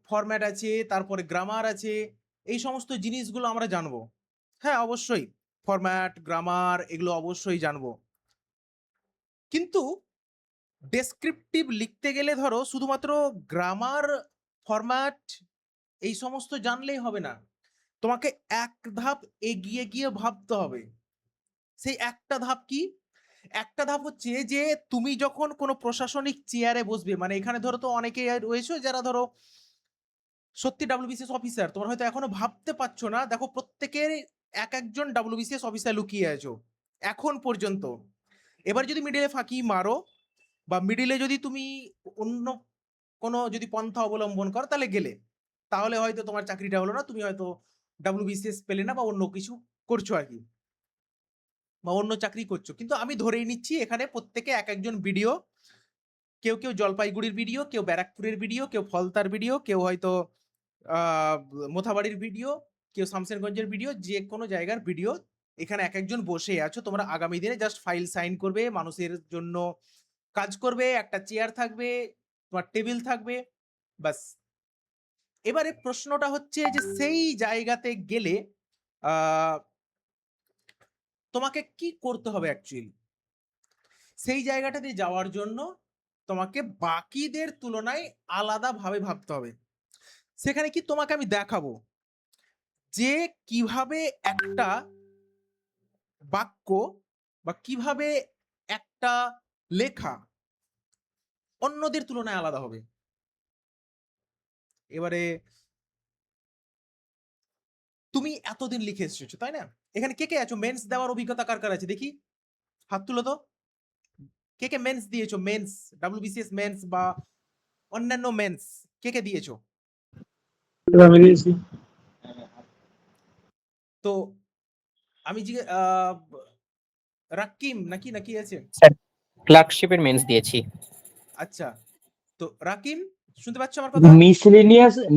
Format আছে, তারপরে grammar আছে। এই সমস্ত জিনিসগুলো আমরা জানবো। হ্যাঁ, অবশ্যই ফরম্যাট, গ্রামার এগুলো অবশ্যই জানবো। কিন্তু ডেসক্রিপটিভ লিখতে গেলে ধরো শুধুমাত্র গ্রামার, ফরম্যাট এই সমস্ত জানলেই হবে না। তোমাকে এক ধাপ এগিয়ে গিয়ে ভাবতে হবে। সেই একটা ধাপ কি? একটা ধাপ হচ্ছে যে তুমি যখন কোনো প্রশাসনিক চেয়ারে বসবে, মানে এখানে ধরো তো অনেকেই রয়েছে যারা ধরো সত্যি ডাব্লিউবিসিএস অফিসার, তোমরা হয়তো এখনো ভাবতে পারছো না। দেখো প্রত্যেকের এক একজন ডাব্লিউবিসিএস অফিসার লুকিয়ে আছো এখন পর্যন্ত। এবার যদি মিডিলে ফাঁকি মারো বা মিডিলে যদি তুমি অন্য কোনো যদি পন্থা অবলম্বন করো তাহলে গেলে, তাহলে হয়তো তোমার চাকরিটা হলো না, তুমি হয়তো ডাব্লিউবিসিএস পেলে না বা অন্য কিছু করছো আর কি, বা অন্য চাকরি করছো। কিন্তু আমি ধরেই নিচ্ছি এখানে প্রত্যেকে এক একজন ভিডিও, কেউ কেউ জলপাইগুড়ির ভিডিও, কেউ ব্যারাকপুরের ভিডিও, কেউ ফলতার ভিডিও, কেউ হয়তো আহ মোথাবাড়ির ভিডিও, কেউ শামসেরগঞ্জের ভিডিও, যে কোনো জায়গার ভিডিও। এখানে এক একজন বসে আছো, তোমরা আগামী দিনে জাস্ট ফাইল সাইন করবে, মানুষের জন্য কাজ করবে, একটা চেয়ার থাকবে, তোমার টেবিল থাকবে, বাস। এবারে প্রশ্নটা হচ্ছে যে সেই জায়গাতে গেলে আহ তোমাকে কি করতে হবে অ্যাকচুয়ালি? সেই জায়গাটাতে যাওয়ার জন্য তোমাকে বাকিদের তুলনায় আলাদাভাবে ভাবতে হবে। সেখানে কি তোমাকে আমি দেখাবো যে কিভাবে একটা বাক্য বা কিভাবে একটা লেখা অন্যদের তুলনায় আলাদা হবে। এবারে তুমি এতদিন লিখে এসেছো তাই না? এখানে কে কে আছো মেন্স দেওয়ার অভিজ্ঞতা কার কার আছে দেখি? হাত তুলো তো। কে কে মেন্স দিয়েছো? মেন্স, ডাব্লিউবিসিএস মেন্স বা অন্যান্য মেন্স কে কে দিয়েছো? আমি দিয়েছি। তো আমি রাকিম নাকি নাকি আছে? স্যার ক্লার্কশিপের মেন্স দিয়েছি। আচ্ছা, তো রাকিম শুনতে পাচ্ছ আমার কথা?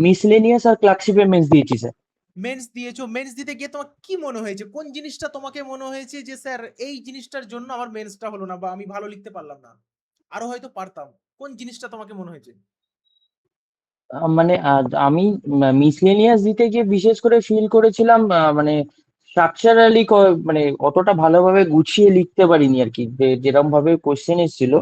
মিসলেনিয়াস আর ক্লার্কশিপের মেন্স দিয়েছি স্যার। মেন্স দিয়েছো। মেন্স দিতে গিয়ে তোমার কি মনে হয়েছে? কোন জিনিসটা তোমাকে মনে হয়েছে যে স্যার এই জিনিসটার জন্য আমার মেন্সটা হলো না বা আমি ভালো লিখতে পারলাম না, আরো হয়তো পারতাম? কোন জিনিসটা তোমাকে মনে হয়েছে? মানে আমি মিসলেনিয়াস দিতে গিয়ে বিশেষ করে ফিল করেছিলাম মানে স্ট্রাকচারালি মানে অতটা ভালোভাবে গুছিয়ে লিখতে পারিনি আর কি। যেরকম ভাবে কোশ্চেন এসেছিল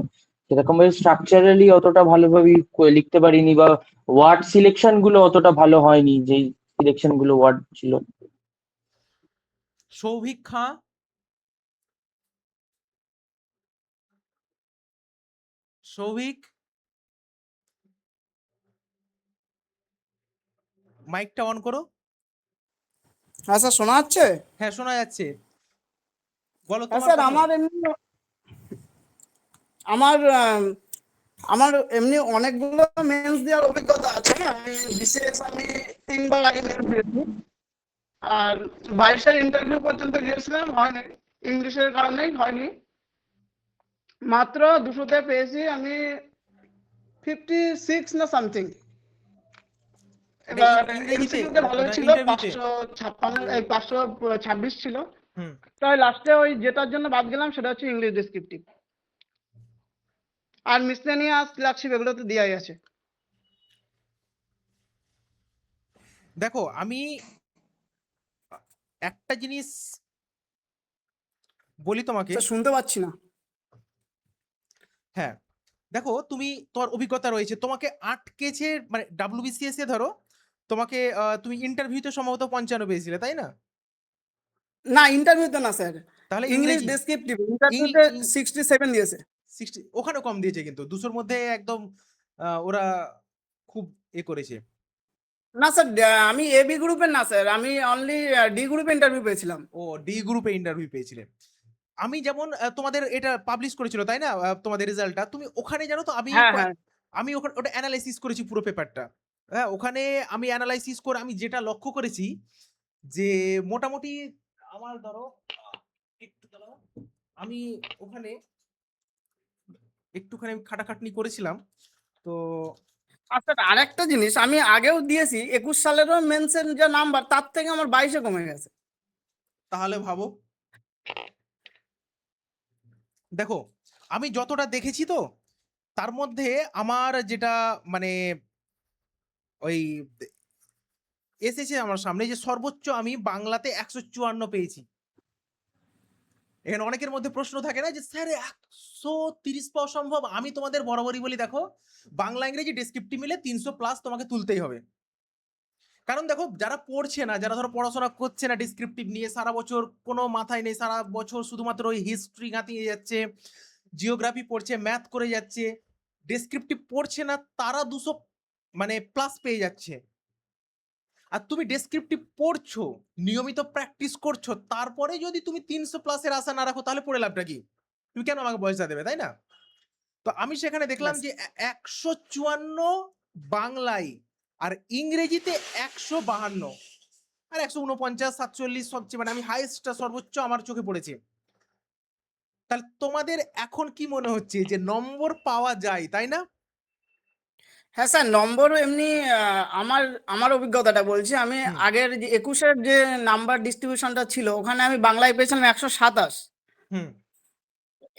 সেরকম ভাবে স্ট্রাকচারালি অতটা ভালোভাবে লিখতে পারিনি, বা ওয়ার্ড সিলেকশন গুলো অতটা ভালো হয়নি, যেই সিলেকশন গুলো ওয়ার্ড ছিল। সৌভিক খাঁ, সৌভিক মাইকটা অন করো। হ্যাঁ স্যার, শোনা যাচ্ছে? হ্যাঁ শোনা যাচ্ছে, বলো হ্যাঁ তোমার স্যার, কথা। আমার আমার এমনি অনেকগুলো মেন্স দেওয়ার অভিজ্ঞতা আছে। আমি বিশেষ 3বার আগে মেন্স দিয়েছি, আর 22টার ইন্টারভিউ পর্যন্ত গিয়েছিলাম, হয়নি, ইংলিশের কারণেই হয়নি। মাত্র 200তে পেয়েছি আমি 56 না সামথিং। এবার ইংরেজিতে এমসিকিউতে ভালো ছিল, ইন্টারভিউতে? 526 ছিল। হুম। তাই লাস্টে ওই যেটার জন্য বাদ গেলাম সেটা হচ্ছে ইংলিশ ডেসক্রিপটিভ, আর মিসলেনিয়াস ক্লার্কশিপ এগুলো তো দেওয়াই আছে। দেখো আমি একটা জিনিস বলি তোমাকে। স্যার শুনতে পাচ্ছি না। হ্যাঁ, দেখো তুমি তোমার অভিজ্ঞতা রয়েছে, তোমাকে আটকেছে মানে ডাব্লিউবিসিএস এ ধরো তোমাকে তুমি ইন্টারভিউতে সম্ভবত 55 পেয়েছিলে তাই না? না, ইন্টারভিউতে না স্যার, তাহলে ইংলিশ ইংরেজি ডেসক্রিপটিভ ইন্টারভিউতে 67 দিয়েছে। 60 ওখানে কম দিয়েছে, কিন্তু 200-র মধ্যে একদম ওরা খুব করেছে। না স্যার, আমি এবি গ্রুপের না স্যার, আমি অনলি ডি গ্রুপে ইন্টারভিউ পেয়েছিলাম। ও ডি গ্রুপে ইন্টারভিউ পেয়েছিলে। আমি যেমন তোমাদের এটা পাবলিশ করেছিল তাই না, তোমাদের রেজাল্টটা তুমি ওখানে জানো তো, আমি হ্যাঁ হ্যাঁ। আমি ওখানে ওটা অ্যানালাইসিস করেছি পুরো পেপারটা। হ্যাঁ, ওখানে আমি অ্যানালাইসিস করে আমি যেটা লক্ষ্য করেছি যে মোটামুটি আমার ধরো একটু দাঁড়াও, আমি ওখানে একটুখানি আমি খাটাখাটনি করেছিলাম। তো আচ্ছা, আরেকটা জিনিস, আমি আগেও দিয়েছি 21 সালেরও মেন্সের যে নাম্বার তার থেকে আমার 22-এ কমে গেছে। তাহলে ভাবো, দেখো আমি যতটা দেখেছি তো তার মধ্যে আমার যেটা মানে ওই এসেছে আমার সামনে যে সর্বোচ্চ আমি বাংলাতে 154 পেয়েছি। এখানে অনেকের মধ্যে প্রশ্ন থাকে না যে স্যার 130 পাওয়া সম্ভব? আমি তোমাদের বরাবরই বলি দেখো, বাংলা ইংরেজি ডেসক্রিপটিভ মিলে 300 প্লাস তোমাকে তুলতেই হবে। কারণ দেখো যারা পড়ছে না, যারা ধরো পড়াশোনা করছে না ডেসক্রিপটিভ নিয়ে, সারা বছর কোনো মাথায় নেই, সারা বছর শুধুমাত্র ওই হিস্ট্রি গাঁতিয়ে যাচ্ছে, জিওগ্রাফি পড়ছে, ম্যাথ করে যাচ্ছে, ডেসক্রিপটিভ পড়ছে না, তারা 200 মানে প্লাস পেয়ে যাচ্ছে। আর তুমি ডেসক্রিপটিভ পড়ছো, নিয়মিত প্র্যাকটিস করছো, তারপরে যদি তুমি 300 প্লাসের আশা না রাখো তাহলে পড়ে লাভটা কি? তুমি কেন আমাকে পয়সা দেবে, তাই না? তো আমি সেখানে দেখলাম Yes. যে 154 বাংলায় আর ইংরেজিতে 152 আর 149 47 সবচেয়ে মানে আমি হাইয়েস্টটা সর্বোচ্চ আমার চোখে পড়েছে। তাহলে তোমাদের এখন কি মনে হচ্ছে যে নম্বর পাওয়া যায়, তাই না? হ্যাঁ স্যার, নম্বর এমনি আমার আমার অভিজ্ঞতাটা বলছি। আমি হুম। আগের যে 21-এর যে নাম্বার ডিস্ট্রিবিউশনটা ছিল, ওখানে আমি বাংলায় পেয়েছিলাম 127। হুম।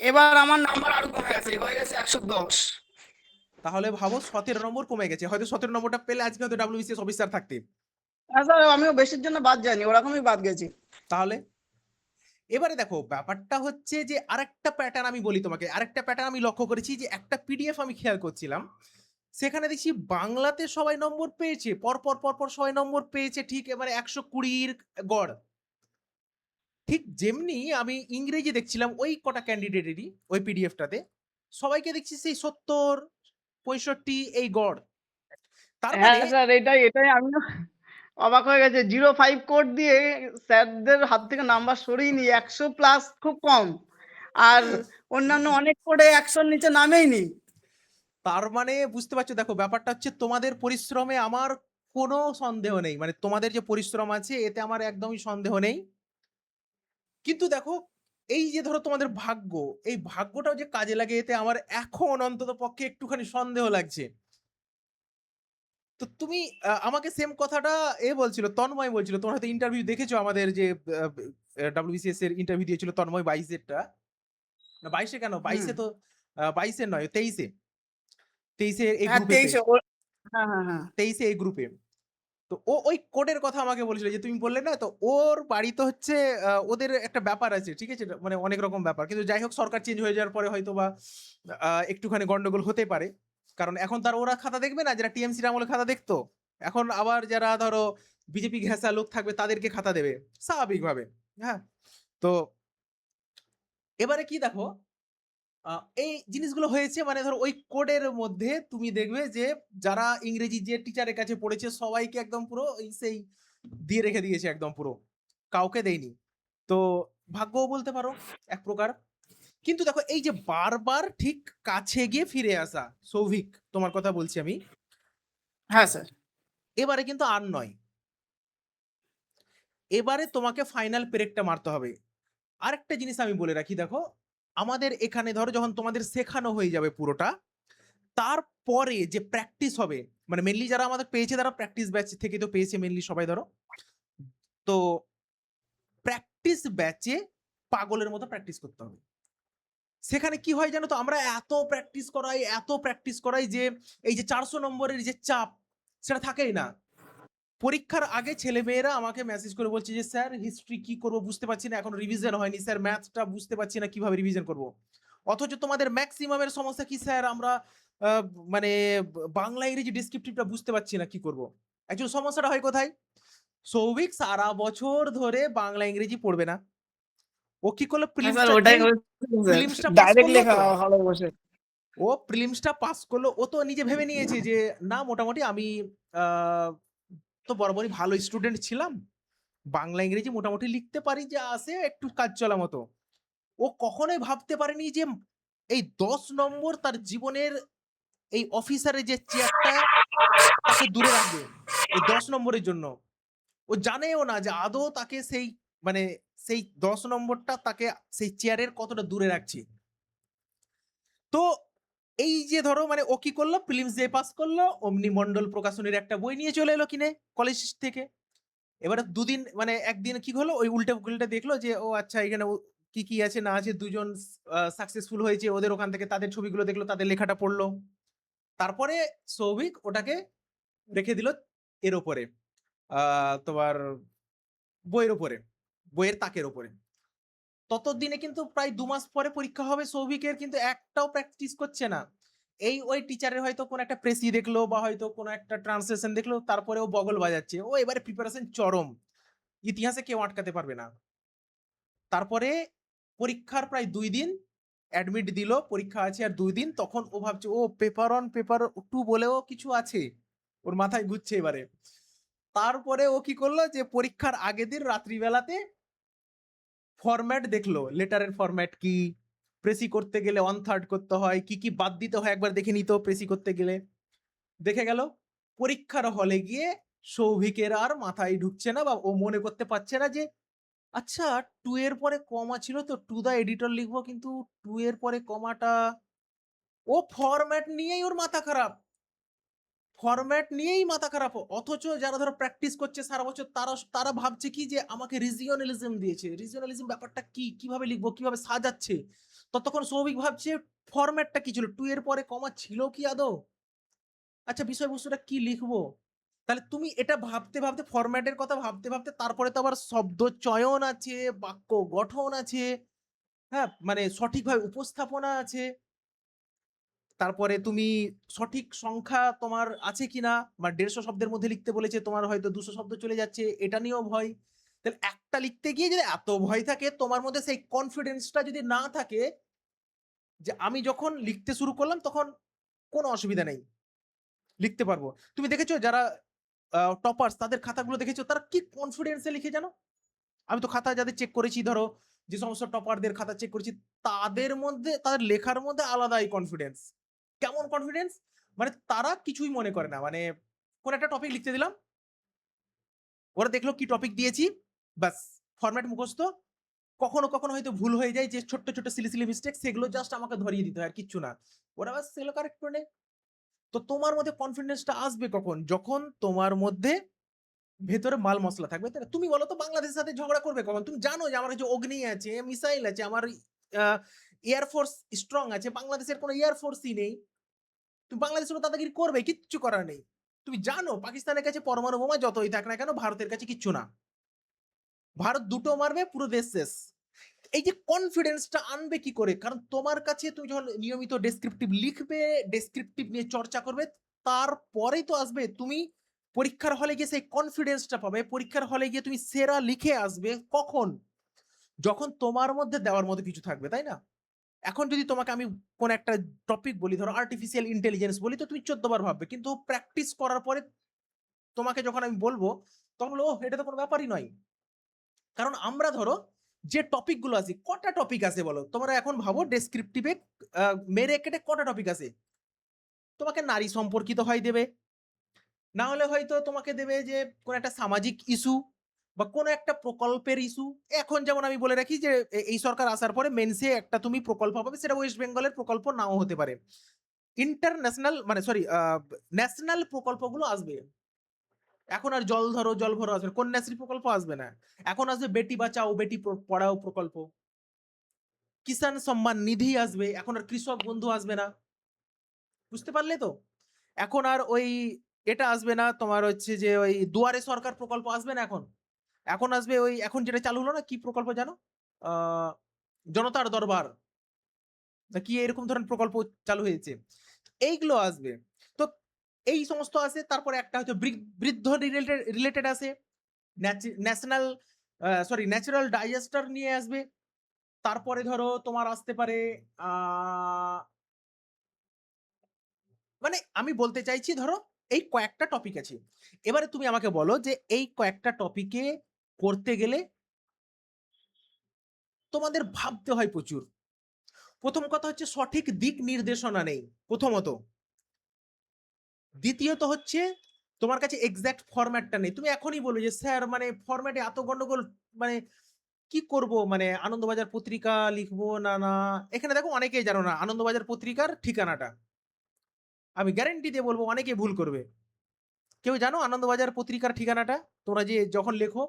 এবার আমার নাম্বার আরো কমে গেছে, হয়ে গেছে 110। তাহলে ভাবো 17 নম্বর কমে গেছে। হয়তো 17 নম্বরটা পেলে আজকে হয়তো WBCS অফিসার থাকতে। হ্যাঁ স্যার, আমিও বেশির জন্য বাদ যাইনি, ওরকমই বাদ গেছি। তাহলে এবারে দেখো ব্যাপারটা হচ্ছে যে আরেকটা প্যাটার্ন আমি বলি তোমাকে, আরেকটা প্যাটার্ন আমি লক্ষ্য করেছি যে একটা পিডিএফ আমি খেয়াল করছিলাম, সেখানে দেখছি বাংলাতে সবাই নম্বর পেয়েছে, পরপর পরপর সবাই নম্বর পেয়েছে ঠিক এবারে 120-র গড়। ঠিক যেমনি আমি ইংরেজি দেখছিলাম ওই কটা ক্যান্ডিডেটেরই ওই পিডিএফটাতে সবাইকে দেখছি সেই 70 65 এই গড়। তার হ্যাঁ মানে স্যার, এটাই আমিও অবাক হয়ে গেছে। 05 কোড দিয়ে স্যারদের হাত থেকে নাম্বার সরিয়ে নিয়ে 100+ খুব কম, আর অন্যান্য অনেক কোডে 100-র নিচে নামেই নি। তার মানে বুঝতে পারছো, দেখো ব্যাপারটা হচ্ছে তোমাদের পরিশ্রমে আমার কোনো সন্দেহ নেই, মানে তোমাদের যে পরিশ্রম আছে এতে আমার একদমই সন্দেহ নেই। কিন্তু দেখো এই যে ধরো তোমাদের ভাগ্য, এই ভাগ্যটাও যে কাজে লাগে এতে আমার এখন অন্তত পক্ষে একটুখানি সন্দেহ লাগছে। তো তুমি আমাকে সেম কথাটা বলছিল, তন্ময় বলছিল, তোমার হয়তো ইন্টারভিউ দেখেছো আমাদের যে WBCS এর ইন্টারভিউ দিয়েছিল তন্ময় 22-এরটা, না 22-এ কেন, 22-এ তো 22-এর নয় 23-এ এই হ্যাঁ, গ্রুপেতে, 23-এ হ্যাঁ হ্যাঁ হ্যাঁ 23-এ এই গ্রুপে। তো ও ওই কোডের কথা আমাকে বলেছিল যে তুমি বললে না, তো ওর বাড়ি তো হচ্ছে ওদের একটা ব্যাপার আছে, ঠিক আছে, মানে অনেক রকম ব্যাপার, কিন্তু যাই হোক সরকার চেঞ্জ হয়ে যাওয়ার পরে হয়তো বা একটুখানি গন্ডগোল হতে পারে। কারণ এখন তার ওরা খাতা দেখবে না যারা টিএমসির আমলে খাতা দেখতো, এখন আবার যারা ধরো বিজেপি ঘেঁষা লোক থাকবে তাদেরকে খাতা দেবে স্বাভাবিকভাবে। হ্যাঁ, তো এবারে কি দেখো এই জিনিসগুলো হয়েছে, মানে ধরো ওই কোডের মধ্যে তুমি দেখবে যে যারা ইংরেজি যে টিচারের কাছে পড়েছে সবাইকে একদম পুরো এই সেই দিয়ে রেখে দিয়েছে, একদম পুরো কাউকে দেয়নি। তো ভাগ্যও বলতে পারো এক প্রকার। কিন্তু দেখো এই যে বারবার ঠিক কাছে গিয়ে ফিরে আসা, সৌভিক তোমার কথা বলছি আমি, হ্যাঁ স্যার। এবারে কিন্তু আর নয়, এবারে তোমাকে ফাইনাল পেরেকটা মারতে হবে। আরেকটা জিনিস আমি বলে রাখি, দেখো আমাদের এখানে ধরো যখন তোমাদের শেখানো হয়ে যাবে পুরোটা, তারপরে যে প্র্যাকটিস হবে, মানে মেনলি যারা আমাদের পেয়েছে তারা প্র্যাকটিস ব্যাচ থেকে তো পেয়েছে মেনলি সবাই ধরো, তো প্র্যাকটিস ব্যাচে পাগলের মতো প্র্যাকটিস করতে হবে। সেখানে কি হয় জানো তো, আমরা এত প্র্যাকটিস করাই যে এই যে 400 নম্বরের যে চাপ সেটা থাকেই না। পরীক্ষার আগে ছেলে মেয়েরা আমাকে মেসেজ করে বলছে যে স্যার হিস্ট্রি কি করব বুঝতে পারছি না, এখন রিভিশন হয়নি স্যার, ম্যাথটা বুঝতে পারছি না কিভাবে রিভিশন করব। অথচ তোমাদের ম্যাক্সিমামের সমস্যা কি স্যার, আমরা মানে বাংলা ইংরেজি ডেসক্রিপটিভটা বুঝতে পারছি না কি করব। অ্যাকচুয়ালি সমস্যাটা হয় কোথায়? সৌভিক সারা বছর ধরে বাংলা ইংরেজি পড়বে না, ও কি করলো হ্যাঁ স্যার, প্রিলিমসটা ওটাই যেই হয়েছে, প্রিলিমসটা পাস ডাইরেক্ট করলো লেখা তো, হলো বসে। ও প্রিলিমসটা পাস করলো, ও তো নিজে ভেবে নিয়েছে যে না মোটামুটি আমি আহ, তো বরাবরই ভালো স্টুডেন্ট ছিলাম, বাংলা ইংরেজি মোটামুটি লিখতে পারি, যা আসে একটু কাজ চলা মতো। ও কখনোই ভাবতে পারেনি যে এই 10 নম্বর তার জীবনের এই অফিসারের যে চেয়ারটা তাকে দূরে রাখবে এই 10 নম্বরের জন্য। ও জানেও না যে আদৌ তাকে সেই মানে সেই 10 নম্বরটা তাকে সেই চেয়ারের কতটা দূরে রাখছে। তো এই যে ধরো মানে ও কি করলো, প্রিলিমস যে পাস করলো অমনি মন্ডল প্রকাশনীর একটা বই নিয়ে চলে এলো কিনে কলেজ থেকে। এবারে দুদিন মানে একদিন কি হলো, ওই উল্টে উল্টে দেখলো যে ও আচ্ছা এখানে কি কি আছে না আছে, দুজন সাকসেসফুল হয়েছে ওদের ওখান থেকে তাদের ছবিগুলো দেখলো, তাদের লেখাটা পড়লো। তারপরে সৌভিক ওটাকে রেখে দিল এর ওপরে, তোমার বইয়ের ওপরে, বইয়ের তাকের ওপরে। ততদিনে কিন্তু প্রায় 2 মাস পরে পরীক্ষা হবে সৌভিকের, কিন্তু একটাও প্র্যাকটিস করছে না। ওই টিচারের হয়তো কোন একটা প্রেসি দেখলো বা হয়তো কোনো একটা ট্রান্সলেশন দেখলো, তারপরে ও বগল বাজাচ্ছে, ও এবারে প্রিপারেশন চরম, ইতিহাসে কেউ আটকাতে পারবে না। তারপরে পরীক্ষার প্রায় 2 দিন অ্যাডমিট দিল, পরীক্ষা আছে আর 2 দিন, তখন ও ভাবছে ও পেপার 1 পেপার 2 বলেও কিছু আছে, ওর মাথায় ঘুরছে এবারে। তারপরে ও কি করলো যে পরীক্ষার আগের দিন রাত্রিবেলাতে ফরম্যাট দেখলো, লেটারের ফরম্যাট কি, প্রেসি করতে গেলে 1/3 করতে হয়, কি কি বাদ দিতে হয় একবার দেখে নিত প্রেসি করতে গেলে, দেখে গেল। পরীক্ষার হলে গিয়ে সৌভিকের আর মাথায় ঢুকছে না, বা ও মনে করতে পারছে না যে আচ্ছা 2 এর পরে কমা ছিল তো, টু দা এডিটর লিখবো, কিন্তু 2 এর পরে কমাটা, ও ফরম্যাট নিয়েই ওর মাথা খারাপ, ফরম্যাট নিয়েই মাথা খারাপ। অথচ যারা ধরো প্র্যাকটিস করছে সারা বছর, তারা তারা ভাবছে কি যে আমাকে রিজিওনালিজম দিয়েছে, রিজিওনালিজম ব্যাপারটা কি, কিভাবে লিখবো, কিভাবে সাজাচ্ছে। ততক্ষণ সৌভিক ভাবছে ফরম্যাটটা কি ছিল, 2 এর পরে কমা ছিল কি আদৌ, আচ্ছা বিষয়বস্তুটা কি লিখবো। তাহলে তুমি এটা ভাবতে ভাবতে, ফরম্যাটের কথা ভাবতে ভাবতে, তারপরে তো আবার শব্দ চয়ন আছে, বাক্য গঠন আছে, হ্যাঁ মানে সঠিকভাবে উপস্থাপনা আছে, তারপরে তুমি সঠিক সংখ্যা তোমার আছে কিনা, বা 150 শব্দের মধ্যে লিখতে বলেছে, তোমার হয়তো 200 শব্দ চলে যাচ্ছে, এটা নিয়েও ভয়। তাহলে একটা লিখতে গিয়ে যদি এত ভয় থাকে, তোমার মধ্যে সেই কনফিডেন্সটা যদি না থাকে যে আমি যখন লিখতে শুরু করলাম তখন কোনো অসুবিধা নেই, লিখতে পারবো। তুমি দেখেছো যারা টপার্স, তাদের খাতাগুলো দেখেছো, তারা কি কনফিডেন্সে লিখে জানো। আমি তো খাতা যাদের চেক করেছি, ধরো যে সমস্ত টপারদের খাতা চেক করেছি, তাদের মধ্যে, তাদের লেখার মধ্যে আলাদাই কনফিডেন্স। কেমন কনফিডেন্স, মানে তারা কিছুই মনে করে না, মানে কোন একটা টপিক লিখতে দিলাম, ওরা দেখলো কি টপিক দিয়েছি, বাস ফরম্যাট মুখস্থ, কখনো কখনো হয়তো ভুল হয়ে যায়, যে ছোট্ট ছোট্ট সিলি সিলি মিস্টেক, সেগুলো জাস্ট আমাকে ধরিয়ে দিতে হয়, আর কিচ্ছু না, ওরা বাস সেগুলো কারেক্ট করে নেয়। তো তোমার মধ্যে কনফিডেন্সটা আসবে কখন, যখন তোমার মধ্যে ভেতরে মাল মশলা থাকবে, তাই না? তুমি বলো তো বাংলাদেশের সাথে ঝগড়া করবে কখন, তুমি জানো যে আমার কাছে অগ্নি আছে, মিসাইল আছে, আমার এয়ারফোর্স স্ট্রং আছে, বাংলাদেশের কোনো এয়ারফোর্সই নেই, তুমি বাংলাদেশের উপর দাদাগিরি করবে, কিচ্ছু করার নেই। তুমি জানো পাকিস্তানের কাছে পরমাণু বোমা যতই থাক না কেন, ভারতের কাছে কিচ্ছু না, ভারত দুটো মারবে পুরো দেশ শেষ। এই যে কনফিডেন্সটা আনবে কি করে, কারণ তোমার কাছে তুমি যখন নিয়মিত ডেসক্রিপটিভ লিখবে, ডেসক্রিপটিভ নিয়ে চর্চা করবে, তারপরেই তো আসবে তুমি পরীক্ষার হলে গিয়ে সেই কনফিডেন্সটা পাবে, পরীক্ষার হলে গিয়ে তুমি সেরা লিখে আসবে কখন, যখন তোমার মধ্যে দেওয়ার মতো কিছু থাকবে, তাই না? এখন যদি তোমাকে আমি কোন একটা টপিক বলি, ধরো আর্টিফিশিয়াল ইন্টেলিজেন্স বলি, তো তুমি 14 বার ভাববে, কিন্তু প্র্যাকটিস করার পরে তোমাকে যখন আমি বলবো, তখন বলবো ও এটা তো কোনো ব্যাপারই নয়। কারণ আমরা ধরো যে টপিক গুলো আছে, কটা টপিক আছে বলো, তোমরা এখন ভাবো ডেসক্রিপটিভে মেরে কেটে কটা টপিক আছে। তোমাকে নারী সম্পর্কিত হয় দেবে, না হলে হয়তো তোমাকে দেবে যে কোন একটা সামাজিক ইস্যু বা কোন একটা প্রকল্পের ইস্যু। এখন যেমন আমি বলে রাখি যে এই সরকার আসার পরে মেন্সে একটা তুমি প্রকল্প পাবে, সেটা ওয়েস্ট বেঙ্গলের প্রকল্প নাও হতে পারে, ইন্টারন্যাশনাল মানে সরি ন্যাশনাল প্রকল্পগুলো আসবে। এখন আর জল ধরো জল ভরো আসবে না, কন্যাশ্রী প্রকল্প আসবে না, এখন আসবে বেটি বাঁচাও বেটি পড়াও প্রকল্প, কিষাণ সম্মান নিধি আসবে, এখন আর কৃষক বন্ধু আসবে না, বুঝতে পারলে তো? এখন আর ওই এটা আসবে না, তোমার হচ্ছে যে ওই দুয়ারে সরকার প্রকল্প আসবে না, এখন এখন আসবে ওই এখন যেটা চালু হলো না, কি প্রকল্প জানো, আহ জনতার দরবার না কি এরকম ধরনের প্রকল্প চালু হয়েছে, এইগুলো আসবে। তো এই সমস্ত আছে, তারপরে একটা হয়তো বৃদ্ধ রিলেটেড আছে, ন্যাশনাল সরি ন্যাচারাল ডাইজাস্টার নিয়ে আসবে, তারপরে ধরো তোমার আসতে পারে মানে আমি বলতে চাইছি ধরো এই কয়েকটা টপিক আছে, এবারে তুমি আমাকে বলো যে এই কয়েকটা টপিকে করতে গেলে তোমাদের ভাবতে হয় প্রচুর। প্রথম কথা হচ্ছে সঠিক দিক নির্দেশনা নেই প্রথমত, দ্বিতীয়ত হচ্ছে তোমার কাছে এক্সাক্ট ফরম্যাটটা নেই। তুমি এখনই বলবে যে স্যার মানে ফরম্যাটে এত গন্ডগোল, মানে কি করব, মানে আনন্দবাজার পত্রিকা লিখবো না না, এখানে দেখো অনেকেই জানো না আনন্দবাজার পত্রিকার ঠিকানাটা, আমি গ্যারেন্টি দিয়ে বলবো অনেকে ভুল করবে। কেউ জানো আনন্দবাজার পত্রিকার ঠিকানাটা, তোমরা যে যখন লেখো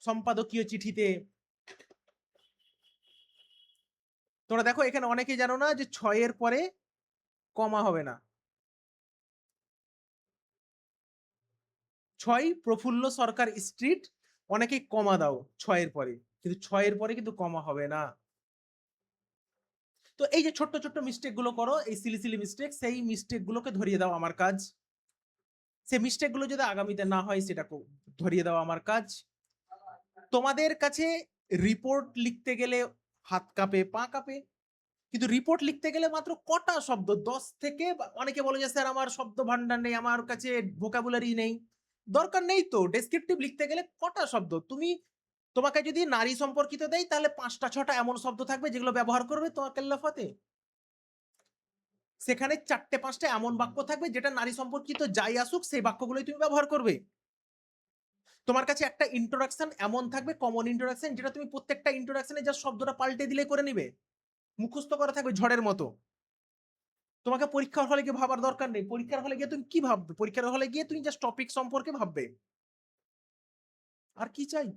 সম্পাদকীয় চিঠিতে, তোমরা দেখো এখানে অনেকেই জানো না যে 6 এর পরে কমা হবে না, 6 প্রফুল্ল সরকার স্ট্রিট, অনেকে কমা দাও 6 এর পরে, কিন্তু 6 এর পরে কিন্তু কমা হবে না। তো এই যে ছোট্ট ছোট্ট মিস্টেক গুলো করো, এই সিলি সিলি মিস্টেক, সেই মিস্টেক গুলোকে ধরিয়ে দাও আমার কাজ। সেই মিস্টেক গুলো যদি আগামীতে না হয় সেটা ধরিয়ে দাও আমার কাজ। তোমাদের কাছে রিপোর্ট লিখতে গেলে হাত কাঁপে, পা কাঁপে, কিন্তু রিপোর্ট লিখতে গেলে মাত্র কটা শব্দ, 10 থেকে, অনেকে বলে যে স্যার আমার শব্দ ভান্ডার নেই, আমার কাছে ভোকাবুলারি নেই। দরকার নেই তো, ডেসক্রিপটিভ লিখতে গেলে কটা শব্দ, তোমাকে যদি নারী সম্পর্কিত দেয় তাহলে 5টা 6টা এমন শব্দ থাকবে যেগুলো ব্যবহার করবে তোমার কেল্লাফাতে। সেখানে 4টে 5টা এমন বাক্য থাকবে যেটা নারী সম্পর্কিত যাই আসুক সেই বাক্যগুলোই তুমি ব্যবহার করবে। তোমার কাছে একটা ইন্ট্রোডাকশন এমন থাকবে, কমন ইন্ট্রোডাকশন, যেটা তুমি প্রত্যেকটা ইন্ট্রোডাকশনে যা শব্দটা পাল্টে দিলে করে নিবে, মুখস্থ করা থাকবে ঝড়ের মতো। তোমাকে পরীক্ষার হলে গিয়ে ভাবার দরকার নেই, পরীক্ষার হলে গিয়ে তুমি কি ভাববে, পরীক্ষার হলে গিয়ে তুমি জাস্ট টপিক সম্পর্কে ভাববে, আর কি চাই।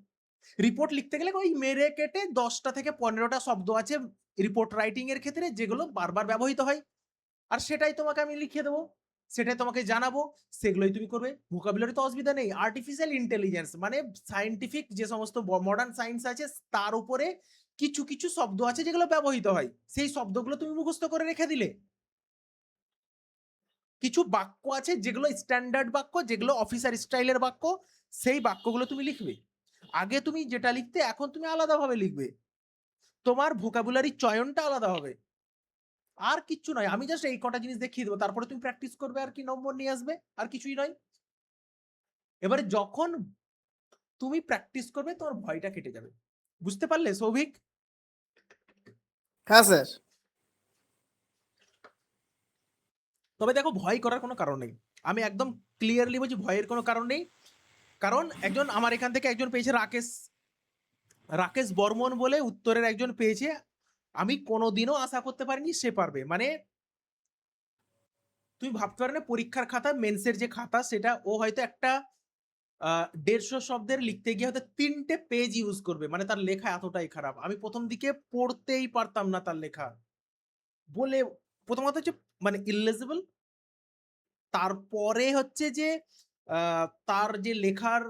রিপোর্ট লিখতে গেলে ওই মেরে কেটে 10টা থেকে 15টা শব্দ আছে রিপোর্ট রাইটিং এর ক্ষেত্রে যেগুলো বারবার ব্যবহৃত হয়, আর সেটাই তোমাকে আমি লিখে দেবো, সেটাই তোমাকে জানাবো, সেগুলোই তুমি করবে। ভোকাবুলারি তো অসুবিধা নেই, আর্টিফিশিয়াল ইন্টেলিজেন্স মানে সায়েন্টিফিক যে সমস্ত মডার্ন সায়েন্স আছে তার উপরে কিছু কিছু শব্দ আছে যেগুলো ব্যবহৃত হয়, সেই শব্দগুলো তুমি মুখস্থ করে রেখে দিলে। কিছু বাক্য আছে যেগুলো স্ট্যান্ডার্ড বাক্য, যেগুলো অফিসার স্টাইলের বাক্য, সেই বাক্যগুলো তুমি লিখবে। আগে তুমি যেটা লিখতে এখন তুমি আলাদাভাবে লিখবে, তোমার ভোকাবুলারি চয়নটা আলাদা হবে, আর কিচ্ছু নয়। আমি জাস্ট এই কটা জিনিস দেখিয়ে দেবো, তারপরে তুমি প্র্যাকটিস করবে আর কি, নম্বর নিয়ে আসবে, আর কিছুই নয়। এবারে যখন তুমি প্র্যাকটিস করবে তোমার ভয়টা কেটে যাবে, বুঝতে পারলে সৌভিক? হ্যাঁ স্যার। তবে দেখো, ভয় করার কোনো কারণ নেই, আমি একদম ক্লিয়ারলি বলছি ভয়ের কোনো কারণ নেই। কারণ একজন আমার এখান থেকে একজন পেয়েছে, রাকেশ বর্মন বলে উত্তরের একজন পেয়েছে, আমি কোনোদিনও আশা করতে পারিনি সে পারবে। মানে তুমি ভাবতে পারো না, পরীক্ষার খাতা মেন্সের যে খাতা সেটা ও হয়তো একটা 150 শব্দের লিখতে গিয়ে হয়তো 3টে পেজ ইউজ করবে, মানে তার লেখা এতটাই খারাপ। আমি প্রথম দিকে পড়তেই পারতাম না তার লেখা, বলে প্রথমত হচ্ছে মানে ইললেজিবল, তারপরে হচ্ছে যে তার যে লেখার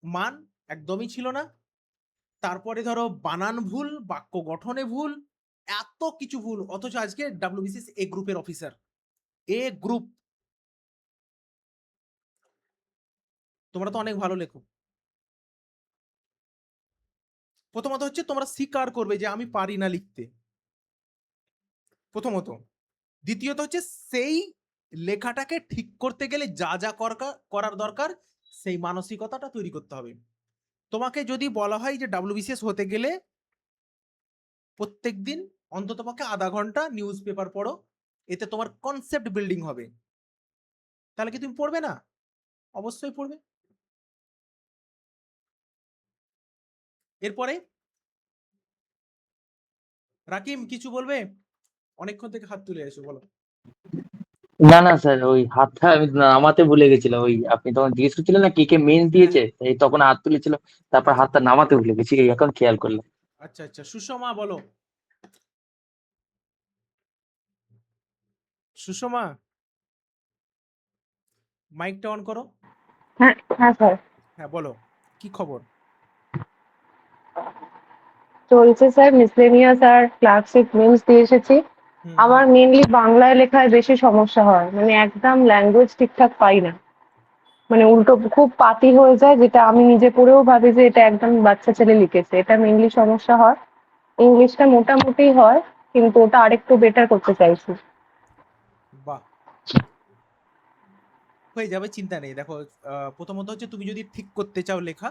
মান একদমই ছিল না, তারপরে ধরো বানান ভুল, বাক্য গঠনে ভুল, এত কিছু ভুল, অথচ আজকে ডাব্লিউবিসিএস এ গ্রুপের অফিসার, এ গ্রুপ। তোমরা তো অনেক ভালো লেখো। প্রথমত হচ্ছে তোমরা স্বীকার করবে যে আমি পারি না লিখতে, প্রথমত। দ্বিতীয়ত হচ্ছে সেই লেখাটাকে ঠিক করতে গেলে যা যা করার দরকার সেই মানসিকতাটা তৈরি করতে হবে। তোমাকে যদি বলা হয় যে ডাব্লিউবিসিএস হতে গেলে প্রত্যেকদিন অন্ততপক্ষে আধা ঘন্টা নিউজ পেপার পড়ো, এতে তোমার কনসেপ্ট বিল্ডিং হবে, তাহলে কি তুমি পড়বে না? অবশ্যই পড়বে। এরপরে রাকিম কিছু বলবে? অনেকক্ষণ থেকে হাত তুলে এসো, বলো। না না স্যার, ওই হাতটা আমি নামাতে ভুলে গেছিলাম। ওই আপনি তখন জিজ্ঞেস করছিলেন না কে কে মেন্স দিয়েছে, এই তখন হাত তুলেছিল, তারপর হাতটা নামাতে ভুলে গেছি, এই এখন খেয়াল করলাম। আচ্ছা আচ্ছা, সুষমা বলো। সুষমা, মাইকটা অন করো। হ্যাঁ হ্যাঁ স্যার, হ্যাঁ বলো, কি খবর? চলছে স্যার, মিসলেনিয়াস আর ক্লার্কশিপ মেন্স দিয়ে এসেছি। হুম, আমার মেনলি বাংলায় লেখায় বেশি সমস্যা হয়, মানে একদম ল্যাঙ্গুয়েজ ঠিকঠাক পাই না, মানে উল্টো খুব পাতি হয়ে যায়, যেটা আমি নিজে পড়েও ভাবি যে এটা একদম বাচ্চা ছেলে লিখেছে, এটা মেনলি সমস্যা হয়। ইংলিশটা মোটামুটি হয়, কিন্তু ওটা আরেকটু বেটার করতে চাইছি। বাহ, হয়ে যাবে, চিন্তা নেই। দেখো, প্রথমত হচ্ছে তুমি যদি ঠিক করতে চাও লেখা,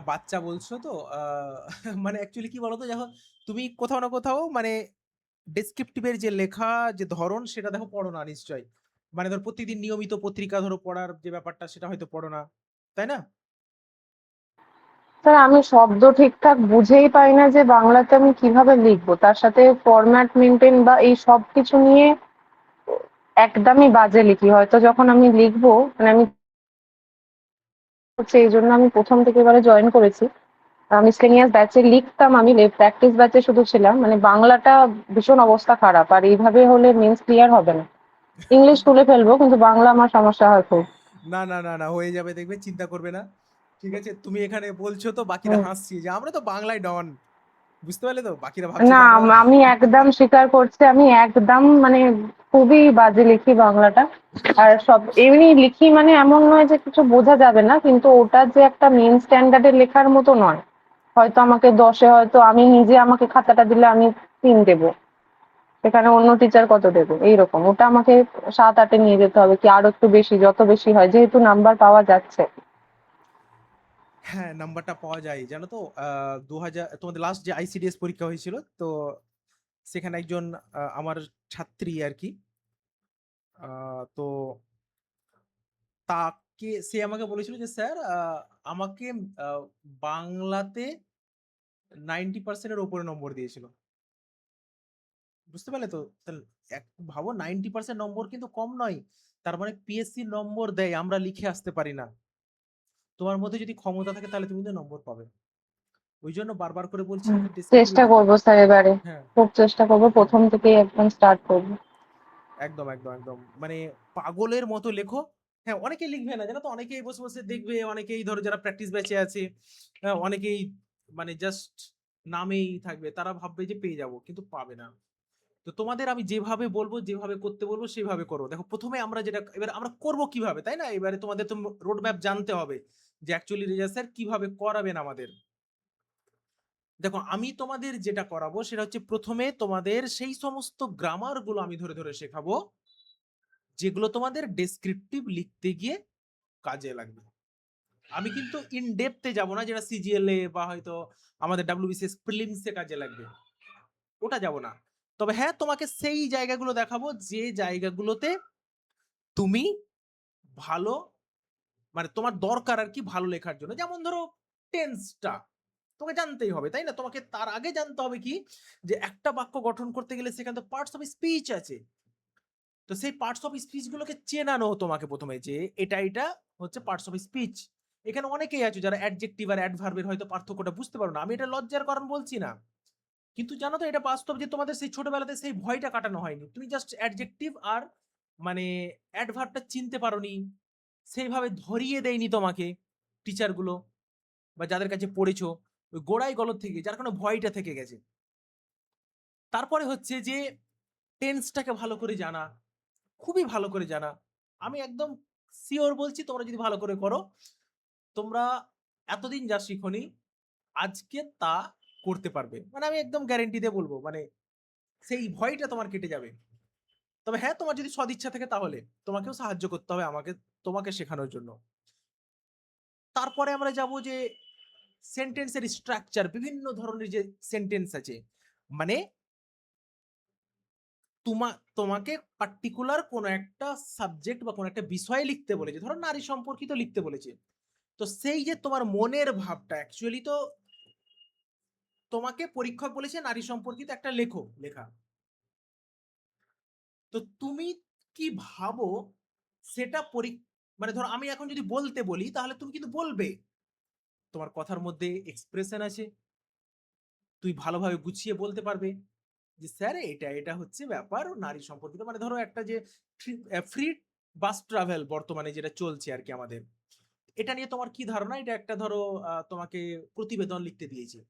বাচ্চা বলছো তো, মানে অ্যাকচুয়ালি কি বলতো, দেখো তুমি কোথাও না কোথাও মানে ডেসক্রিপটিভের যে লেখা যে ধরন সেটা দেখো পড়ো না নিশ্চয়ই, মানে ধর প্রতিদিন নিয়মিত পত্রিকা ধরো পড়ার যে ব্যাপারটা সেটা হয়তো পড়ো না, তাই না? স্যার আমি শব্দ ঠিকঠাক বুঝেই পাই না যে বাংলাতে আমি কিভাবে লিখবো, তার সাথে ফরম্যাট মেনটেন বা এই সব কিছু নিয়ে একদমই বাজে লিখি। হয়তো যখন আমি লিখবো, মানে আমি হচ্ছে এই জন্য আমি প্রথম থেকে এবারে জয়েন করেছি মিসলেনিয়াস ব্যাচে, লিখতাম আমি, প্র্যাকটিস ব্যাচে শুধু ছিলাম, মানে বাংলাটা ভীষণ অবস্থা খারাপ, আর এইভাবে হলে মেন্স ক্লিয়ার হবে না। ইংলিশ তুলে ফেলবো, কিন্তু বাংলা আমার সমস্যা হয় খুব। না না না না হয়ে যাবে, দেখবে, চিন্তা করবে না। ঠিক আছে, তুমি এখানে বলছো তো বাকিরা হুম। হাসছি যে আমরা তো বাংলায় ডন, বুঝতে পারলে তো? বাকিরা ভাবছে না, যে আমরা আমি একদম স্বীকার করছি, আমি একদম মানে খুবই বাজে লিখি বাংলাটা। আর সব এমনি লিখি, মানে এমন নয় যে কিছু বোঝা যাবে না, কিন্তু ওটা যে একটা মেন স্ট্যান্ডার্ডের লেখার মতো নয়। হয়তো আমাকে 10-এ, হয়তো আমি নিজে আমাকে খাতাটা দিলে আমি 3 দেবো, সেখানে অন্য টিচার কত দেবে, এইরকম। ওটা আমাকে 7-8-এ নিয়ে যেতে হবে, কি আরো একটু বেশি, যত বেশি হয়, যেহেতু নাম্বার পাওয়া যাচ্ছে। হ্যাঁ, নাম্বারটা পাওয়া যায়, জানো তো। 2000 তোমাদের লাস্ট যে আইসিডিএস পরীক্ষা হয়েছিল, তো সেখানে একজন আমার ছাত্রী আর কি, তো সে আমাকে বলেছিল যে স্যার, আমাকে আহ, বাংলাতে 90%-এর উপরে নম্বর দিয়েছিল, বুঝতে পারলে তো? তাহলে ভাবো, 90% নম্বর কিন্তু কম নয়। তার মানে পিএসসি নম্বর দেয়, আমরা লিখে আসতে পারি না। তোমার মধ্যে যদি ক্ষমতা থাকে তাহলে তুমি কিন্তু নম্বর পাবে। ওই জন্য বারবার করে বলছি যে ডেসক্রিপটিভে চেষ্টা লিখো। করবো স্যার এবারে, হ্যাঁ, খুব চেষ্টা করবো, একদম প্রথম থেকেই একদম স্টার্ট করবো। একদম একদম একদম মানে পাগলের মতো লেখো। হ্যাঁ, অনেকেই লিখবে না, জানো তো, অনেকেই বসে বসে দেখবে, অনেকেই ধরো যারা প্র্যাকটিস ব্যাচে আছে, অনেকেই মানে জাস্ট নামেই থাকবে, তারা ভাববে যে পেয়ে যাব, কিন্তু পাবে না। তো তোমাদের আমি যেভাবে বলবো, যেভাবে করতে বলবো সেভাবে করো। দেখো, প্রথমে আমরা যেটা এবার আমরা করব কিভাবে, তাই না? এবারে তোমাদের তো রোড ম্যাপ জানতে হবে যে অ্যাকচুয়ালি রেজা স্যার কিভাবে করাবেন আমাদের। দেখো, আমি তোমাদের যেটা করাবো সেটা হচ্ছে, প্রথমে তোমাদের সেই সমস্ত গ্রামার গুলো আমি ধরে ধরে শেখাবো যেগুলো তোমাদের ডেসক্রিপটিভ লিখতে গিয়ে কাজে লাগবে। আমি কিন্তু ইন ডেপথে যাব না, যেটা সিজিএলএ বা হয়তো আমাদের ডাব্লিউবিসিএস প্রিলিমসে কাজে লাগবে, ওটা যাব না। তবে হ্যাঁ, তোমাকে সেই জায়গাগুলো দেখাবো যে জায়গাগুলোতে তুমি ভালো, মানে তোমার দরকার আর কি ভালো লেখার জন্য। যেমন ধরো টেন্সটা তোমাকে জানতেই হবে, তাই না? তোমাকে তার আগে জানতে হবে কি, যে একটা বাক্য গঠন করতে গেলে সেখানে তো পার্টস অফ স্পিচ আছে। তো সেই পার্টস অফ স্পিচ গুলোকে চেনানো তোমাকে প্রথমে, যে এটা এটা হচ্ছে পার্টস অফ স্পিচ। এখানে অনেকেই আছে যারা অ্যাডজেক্টিভ আর অ্যাডভার্বের হয়তো পার্থক্যটা বুঝতে পারো না, আমি এটা লজ্জার কারণ বলছি না, কিন্তু জানো তো এটা বাস্তব, যে তোমাদের সেই ছোটবেলাতে সেই ভয়টা কাটানো হয়নি। তুমি জাস্ট অ্যাডজেক্টিভ আর মানে অ্যাডভার্বটা চিনতে পারোনি, সেইভাবে ধরিয়ে দেয়নি তোমাকে টিচারগুলো বা যাদের কাছে পড়েছো, ওই গোড়ায় গলদ থেকে, যার কারণে ভয়টা থেকে গেছে। তারপরে হচ্ছে যে টেন্সটাকে ভালো করে জানা, খুবই ভালো করে জানা। আমি একদম শিওর বলছি, তোমরা যদি ভালো করে করো, তোমরা এতদিন যা শিখোনি আজকে তা করতে পারবে, মানে আমি একদম গ্যারেন্টি দিয়ে বলবো, মানে সেই ভয়টা তোমার কেটে যাবে। তবে হ্যাঁ, তোমার যদি সদিচ্ছা থাকে তাহলে তোমাকেও সাহায্য করতে হবে আমাকে, তোমাকে শেখানোর জন্য। তারপরে আমরা যাব যে সেন্টেন্সের স্ট্রাকচার, বিভিন্ন ধরনের যে সেন্টেন্স আছে, মানে তোমাকে পার্টিকুলার কোনো একটা সাবজেক্ট বা কোনো একটা বিষয় লিখতে বলেছে, ধরো নারী সম্পর্কিত লিখতে বলেছে। তো সেই যে তোমার মনের ভাবটা, অ্যাকচুয়ালি তো তোমাকে পরীক্ষক বলেছে নারী সম্পর্কিত একটা লেখা। তো তুমি কি ভাবো সেটা মানে ধরো আমি এখন যদি বলতে বলি, তাহলে তুমি কিন্তু বলবে, তোমার কথার মধ্যে এক্সপ্রেশন আছে, তুই ভালোভাবে গুছিয়ে বলতে পারবে যে স্যার এটা এটা হচ্ছে ব্যাপার নারী সম্পর্কিত। মানে ধরো একটা যে ফ্রি বাস ট্রাভেল বর্তমানে যেটা চলছে আর কি আমাদের, এটা নিয়ে তোমার কি ধারণা? এটা একটা ধরো তোমাকে প্রতিবেদন লিখতে দিয়েছে।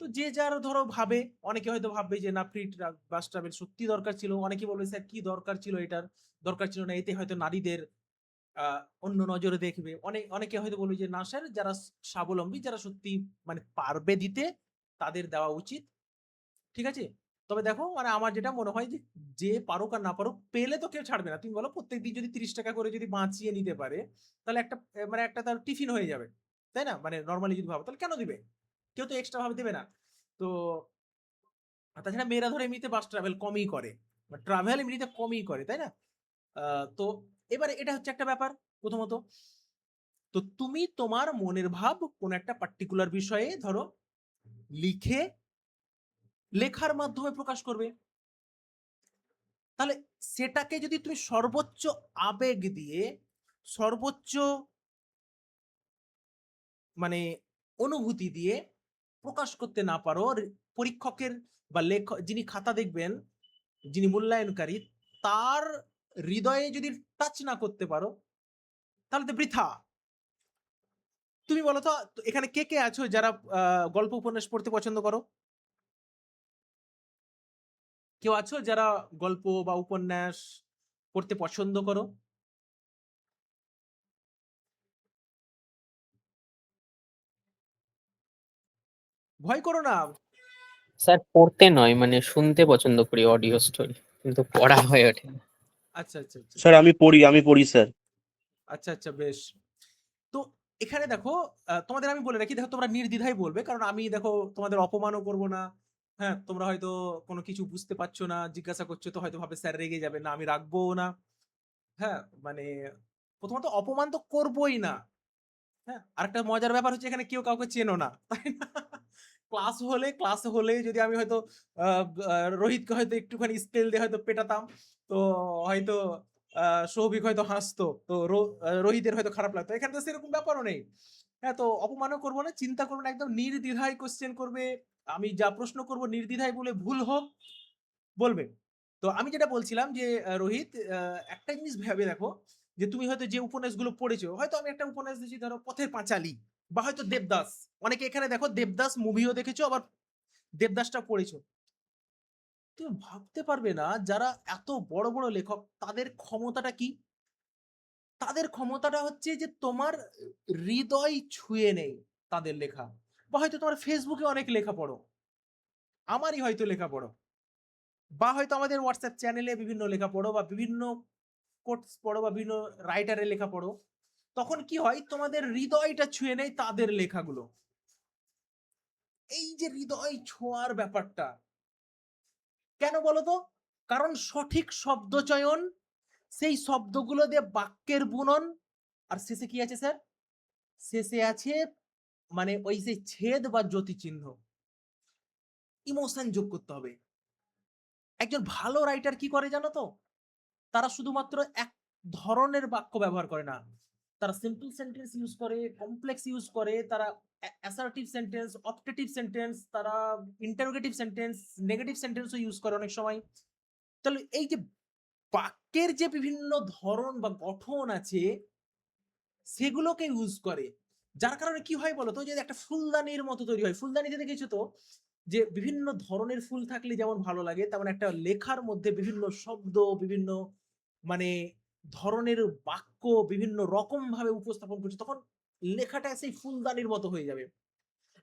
তো যে যার ধরো ভাবে, অনেকে হয়তো ভাববে যে না, ফ্রি বাস ট্রাভেল সত্যি দরকার ছিল, অনেকে বলবে স্যার কি দরকার ছিল এটার, দরকার ছিল না, এতে হয়তো নারীদের অন্য নজরে দেখবে। অনেকে হয়তো বলবে যে না স্যার, যারা স্বাবলম্বী, যারা সত্যি মানে পারবে দিতে, তাদের দেওয়া উচিত। ঠিক আছে। তবে দেখো, মানে আমার যেটা মনে হয় যে যে পারুক আর না পারুক, পেলে তো কেউ ছাড়বে না। তুমি বলো, প্রত্যেকদিন যদি 30 টাকা করে যদি বাঁচিয়ে নিতে পারে, তাহলে একটা মানে একটা তার টিফিন হয়ে যাবে, তাই না? মানে নর্মালি যদি ভাবো, তাহলে কেন দিবে? কেউ তো এক্সট্রা ভাবে দেবে না। তো তাছাড়া মেয়েরা ধরে এমনিতে বাস ট্রাভেল কমই করে, ট্রাভেল এমনিতে কমই করে, তাই না? তো এবারে এটা হচ্ছে একটা ব্যাপার প্রথমত। তো তুমি তোমার মনের ভাব কোন একটা পার্টিকুলার বিষয়ে ধরো লিখে লেখার মাধ্যমে প্রকাশ করবে। তাহলে সেটাকে যদি তুমি সর্বোচ্চ আবেগ দিয়ে, সর্বোচ্চ মানে অনুভূতি দিয়ে প্রকাশ করতে না পারো, পরীক্ষকের বা লেখক যিনি খাতা দেখবেন, যিনি মূল্যায়নকারী, তার হৃদয়ে যদি টাচ না করতে পারো, তাহলে তো বৃথা। তুমি বলো তো এখানে কে কে আছো যারা গল্প উপন্যাস পড়তে পছন্দ করো? কেউ আছো যারা গল্প বা উপন্যাস পড়তে পছন্দ করো? ভয় করো না। স্যার পড়তে নয়, মানে শুনতে পছন্দ করি অডিও স্টোরি, কিন্তু পড়া হয়ে ওঠে না। আচ্ছা আচ্ছা আচ্ছা স্যার আমি পড়ি স্যার। আচ্ছা আচ্ছা বেশ। তো এখানে দেখো তোমাদের আমি বলে রাখি, দেখো তোমরা নির্দ্বিধায় বলবে, কারণ আমি দেখো তোমাদের অপমানও করব না। হ্যাঁ, তোমরা হয়তো কোনো কিছু বুঝতে পারছো না, জিজ্ঞাসা করছো, তো হয়তো ভাবে স্যার রেগে যাবে, না আমি রাখবো না। হ্যাঁ, মানে প্রথমত অপমান তো করবোই না। হ্যাঁ, আরেকটা মজার ব্যাপার হচ্ছে এখানে কেউ কাউকে চেনো না, তাই না? ক্লাস হলে যদি আমি হয়তো রোহিতকে হয়তো একটুখানি স্কেল দিয়ে হয়তো পেটাতাম, তো হয়তো সৌভিক হয়তো হাসতো, তো রোহিতের হয়তো খারাপ লাগতো। এখানে তো সেরকম ব্যাপারও নেই। হ্যাঁ, তো অপমানও করবো না, চিন্তা করবো না, একদম নির্দ্বিধায় কোশ্চেন করবে। আমি যা প্রশ্ন করবো নির্দ্বিধায় বলে, ভুল হোক বলবে। তো আমি যেটা বলছিলাম যে রোহিত, একটা জিনিস ভেবে দেখো, যে তুমি হয়তো যে উপন্যাসগুলো পড়েছো, হয়তো আমি একটা উপন্যাস দিয়েছি ধরো পথের পাঁচালী, বা হয়তো দেবদাস। অনেকে এখানে দেখো দেবদাস মুভিও দেখেছো, আবার দেবদাসটা পড়েছো। তুমি ভাবতে পারবে না যারা এত বড় বড় লেখক তাদের ক্ষমতাটা কি। তাদের ক্ষমতাটা হচ্ছে যে তোমার হৃদয় ছুঁয়ে নেই তাদের লেখা। বা হয়তো তোমার ফেসবুকে অনেক লেখা পড়ো, আমারই হয়তো লেখা পড়ো, বা হয়তো আমাদের হোয়াটসঅ্যাপ চ্যানেলে বিভিন্ন লেখা পড়ো, বা বিভিন্ন কোটস পড়ো, বা বিভিন্ন রাইটারের লেখা পড়ো। তখন কি হয়, তোমাদের হৃদয়টা ছুঁয়ে নেয় তাদের লেখাগুলো। এই যে হৃদয় ছোঁয়ার ব্যাপারটা, কেন বলো তো? কারণ সঠিক শব্দ চয়ন, সেই শব্দগুলো দিয়ে বাক্যের বুনন, আর শেষে কি আছে স্যার? শেষে আছে মানে ওই যে ছেদ বা জ্যোতি চিহ্ন, ইমোশন যোগ করতে হবে। একজন ভালো রাইটার কি করে জানো তো? তারা শুধুমাত্র এক ধরনের বাক্য ব্যবহার করে না, তারা সিম্পল সেন্টেন্স ইউজ করে, কমপ্লেক্স ইউজ করে, তারা অ্যাসার্টিভ সেন্টেন্স, অপটেটিভ সেন্টেন্স, তারা ইন্টারোগেটিভ সেন্টেন্স, নেগেটিভ সেন্টেন্সও ইউজ করে অনেক সময়। তাহলে এই যে বাক্যের যে বিভিন্ন ধরন বা গঠন আছে, সেগুলোকে ইউজ করে। যার কারণে কি হয় বলতো, যে একটা ফুলদানির মতো তৈরি হয়। ফুলদানিতে দেখেছো তো যে বিভিন্ন ধরনের ফুল থাকলে যেমন ভালো লাগে, তেমন একটা লেখার মধ্যে বিভিন্ন শব্দ, বিভিন্ন মানে ধরনের বাক্য বিভিন্ন রকম ভাবে উপস্থাপন করছে, তখন লেখাটা সেই ফুলদানির মতো হয়ে যাবে।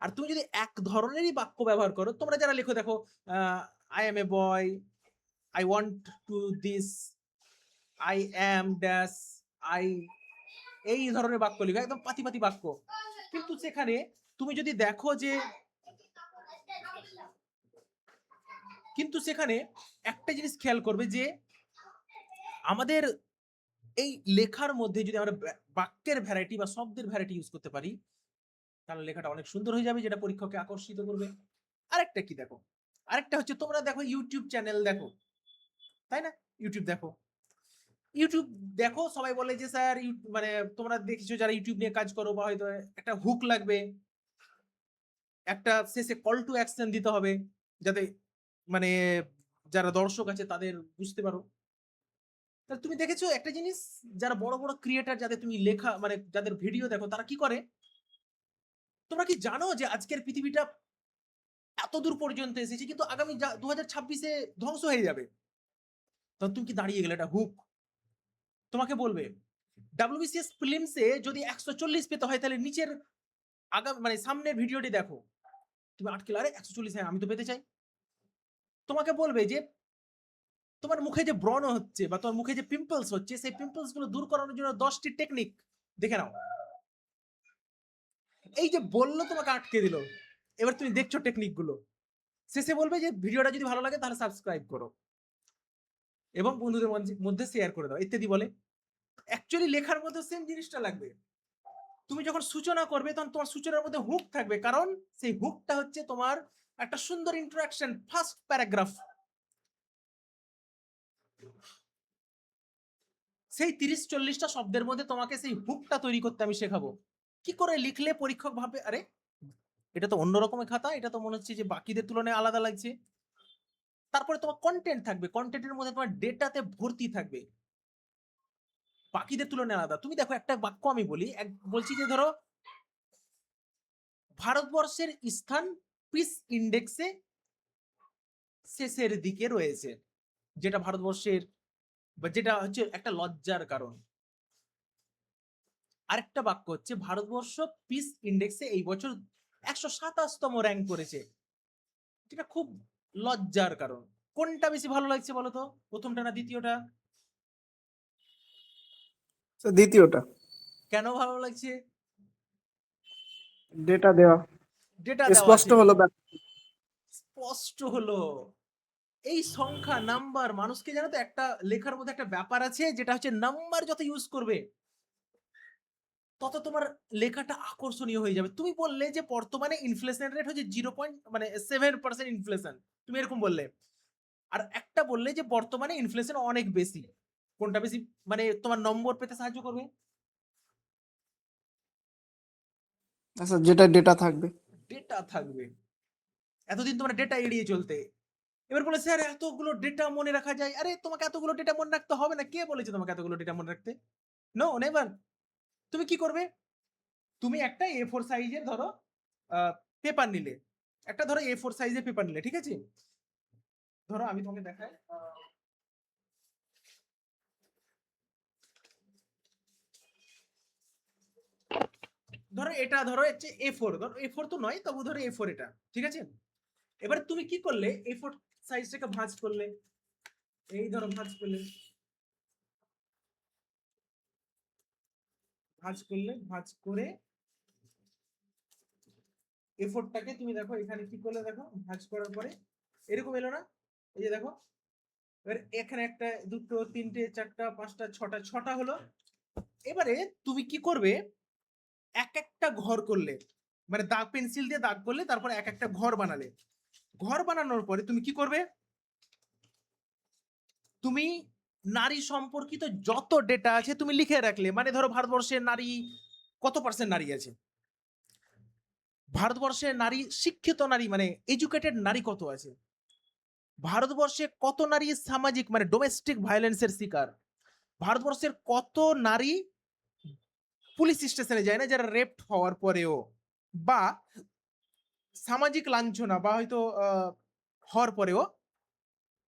আর তুমি যদি এক ধরনেরই বাক্য ব্যবহার করো, তোমরা যারা লেখো দেখো, I M A boy, I want to this, I am dash, I, এই ধরনের বাক্য লেখো, একদম পাতি পাতি বাক্য। কিন্তু সেখানে তুমি যদি দেখো যে, কিন্তু সেখানে একটা জিনিস খেয়াল করবে যে আমাদের এই লেখার মধ্যে যদি আমরা বাক্যের ভ্যারাইটি বা শব্দের ভ্যারাইটি ইউজ করতে পারি, তাহলে লেখাটা অনেক সুন্দর হয়ে যাবে, যেটা পরীক্ষককে আকর্ষিত করবে। আরেকটা কি দেখো, আরেকটা হচ্ছে তোমরা দেখো ইউটিউব চ্যানেল দেখো, তাই না? ইউটিউব দেখো, ইউটিউব দেখো, সবাই বলে যে স্যার মানে তোমরা দেখছো যারা ইউটিউব নিয়ে কাজ করো, বা হয়তো একটা হুক লাগবে, একটা শেষে কল টু অ্যাকশন দিতে হবে, যাতে মানে যারা দর্শক আছে তাদের বুঝতে পারো। তাহলে তুমি দেখেছো একটা জিনিস, যারা বড় বড় ক্রিয়েটার, যাদের তুমি লেখা মানে যাদের ভিডিও দেখো, তারা কি করে? তোমরা কি জানো যে আজকের পৃথিবীটা এত দূর পর্যন্ত এসেছে, কিন্তু আগামী 2026-এ ধ্বংস হয়ে যাবে। তখন তুমি কি দাঁড়িয়ে গেলে, এটা হুক। তোমাকে বলবে WBCS ফিল্মসে যদি 140 পেতে হয়, তাহলে নিচের মানে সামনের ভিডিওটি দেখো, তুমি আটকে, আরে 140, হ্যাঁ আমি তো পেতে চাই। তোমাকে বলবে যে তোমার মুখে যে ব্রণ হচ্ছে, বা তোমার মুখে যে পিম্পলস হচ্ছে, সেই পিম্পলস গুলো দূর করানোর জন্য 10টি টেকনিক দেখে নাও। এই যে বললো, তোমাকে আটকে দিল, এবার তুমি দেখছো টেকনিক গুলো, শেষে বলবে যে ভিডিওটা যদি ভালো লাগে তাহলে সাবস্ক্রাইব করো এবং বন্ধুদের মধ্যে শেয়ার করে দাও ইত্যাদি বলে। অ্যাকচুয়ালি লেখার মধ্যে সেম জিনিসটা লাগবে। তুমি যখন সূচনা করবে, তখন তোমার সূচনার মধ্যে হুক থাকবে, কারণ সেই হুকটা হচ্ছে তোমার একটা সুন্দর ইন্ট্রোডাকশন, ফার্স্ট প্যারাগ্রাফ। সেই 30-40টা শব্দের মধ্যে তোমাকে সেই হুকটা তৈরি করতে আমি শেখাবো। কি করে লিখলে পরীক্ষক ভাবে, আরে এটা তো অন্য রকমের খাতা, এটা তো মনে হচ্ছে যে বাকিদের তুলনায় আলাদা লাগছে। তারপরে তোমার কন্টেন্ট থাকবে, কন্টেন্টের মধ্যে তোমার ডেটাতে ভর্তি থাকবে। বাকিদের তুলনায় আলাদা। তুমি দেখো একটা বাক্য আমি বলছি যে ধরো ভারতবর্ষের স্থান পিস ইন্ডেক্সে শেষের দিকে রয়েছে, যেটা ভারতবর্ষের বা যেটা হচ্ছে একটা লজ্জার কারণ। আরেকটা বাক্য হচ্ছে ভারতবর্ষ পিস ইন্ডেক্সে এই বছর 127তম র্যাঙ্ক করেছে, যেটা খুব লজ্জার কারণ। কোনটা বেশি ভালো লাগছে বলো তো, প্রথমটা না দ্বিতীয়টা? দ্বিতীয়টা। কেন ভালো লাগছে? ডেটা দেওয়া ডেটা দেওয়া স্পষ্ট আছে, হলো স্পষ্ট হলো। এই সংখ্যা নাম্বার মানুষকে জানো তো একটা লেখার মধ্যে একটা ব্যাপার আছে, যেটা হচ্ছে নাম্বার যত ইউজ করবে তত তোমার লেখাটা আকর্ষণীয় হয়ে যাবে। তুমি বললে যে বর্তমানে ইনফ্লেশন রেট হচ্ছে 0.7% ইনফ্লেশন, তুমি এরকম বললে। আর একটা বললে যে বর্তমানে ইনফ্লেশন অনেক বেশি, কোনটা বেশি মানে তোমার নম্বর পেতে সাহায্য করবে? আচ্ছা, যেটা ডেটা থাকবে। ডেটা থাকবে। এতদিন তোমার ডেটা এড়িয়ে চলতে, এবার বলে স্যার এতগুলো ডেটা মনে রাখা যায়। আরে তোমাকে এতগুলো ডেটা মনে রাখতে হবে না, কে বলেছে তোমাকে এতগুলো ডেটা মনে রাখতে? No never. তুমি কি করবে, তুমি একটা A4 সাইজের ধরো পেপার নিলে, একটা ধরো A4 সাইজের পেপার নিলে, ঠিক আছে? ধরো আমি তোমাকে দেখাই, ধরো এটা ধরো হচ্ছে A4, ধরো A4 তো নয় তবু ধরো A4 এটা, ঠিক আছে? এবার তুমি কি করলে, A4 সাইজটাকে ভাঁজ করলে, এই ধরো ভাঁজ করলে, ভাঁজ করে A4টাকে তুমি দেখো এখানে কি করলে, দেখো ভাঁজ করার পরে এরকম এলো না? এই যে দেখো, এবার এখানে একটা দুটো তিনটে চারটা পাঁচটা ছটা হলো। এবারে তুমি কি করবে, এক একটা ঘর করলে, মানে দাগ পেন্সিল দিয়ে দাগ করলে, তারপর এক একটা ঘর বানালে। ঘর বানানোর পরে তুমি কি করবে, তুমি নারী সম্পর্কিত যত ডেটা আছে তুমি লিখে রাখলে। মানে ধরো ভারতবর্ষের নারী কত পার্সেন্ট নারী আছে, ভারতবর্ষের নারী শিক্ষিত নারী মানে এডুকেটেড নারী কত আছে, ভারতবর্ষে কত নারী সামাজিক মানে ডোমেস্টিক ভায়োলেন্সের শিকার, ভারতবর্ষের কত নারী পুলিশ স্টেশনে যায় না যারা রেপড হওয়ার পরেও, বা সামাজিক লাঞ্ছনা বা হয়তো হওয়ার পরেও,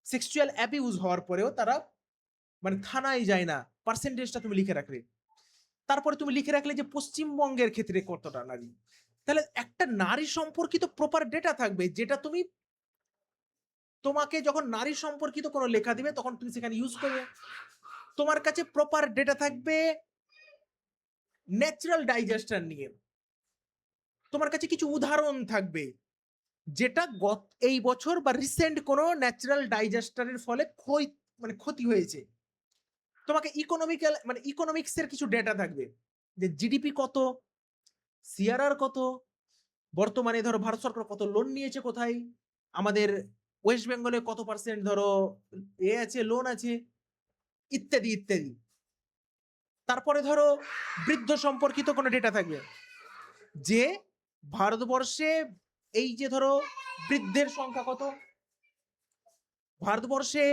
সেক্সুয়াল অ্যাবিউজ হওয়ার পরেও তারা মানে থানায় যায় না, পার্সেন্টেজটা তুমি লিখে রাখলে। তারপরে তুমি লিখে রাখলে যে পশ্চিমবঙ্গের ক্ষেত্রে কতটা নারী। তাহলে একটা নারী সম্পর্কিত প্রপার ডেটা থাকবে, যেটা তুমি তোমাকে যখন নারী সম্পর্কিত কোনো লেখা দিবে তখন তুমি সেখানে ইউজ করবে। তোমার কাছে প্রপার ডেটা থাকবে ন্যাচারাল ডাইজেস্টার নিয়ে, তোমার কাছে কিছু উদাহরণ থাকবে যেটা এই বছর বা রিসেন্ট কোনো ন্যাচারাল ডাইজেস্টারের ফলে ক্ষতি হয়েছে। তোমাকে ইকোনমিক্যাল মানে ইকোনমিক্সের কিছু ডেটা থাকবে, যে জিডিপি কত, সিআরআর কত, বর্তমানে ধরো ভারত সরকার কত লোন নিয়েছে কোথায়, আমাদের ওয়েস্ট বেঙ্গলে কত পার্সেন্ট ধরো আছে লোন আছে, ইত্যাদি ইত্যাদি। তারপরে ধরো বৃদ্ধ সম্পর্কিত কোনো ডেটা থাকবে, যে ভারতবর্ষে এই যে ধরো বৃদ্ধের সংখ্যা কত, ভারতবর্ষে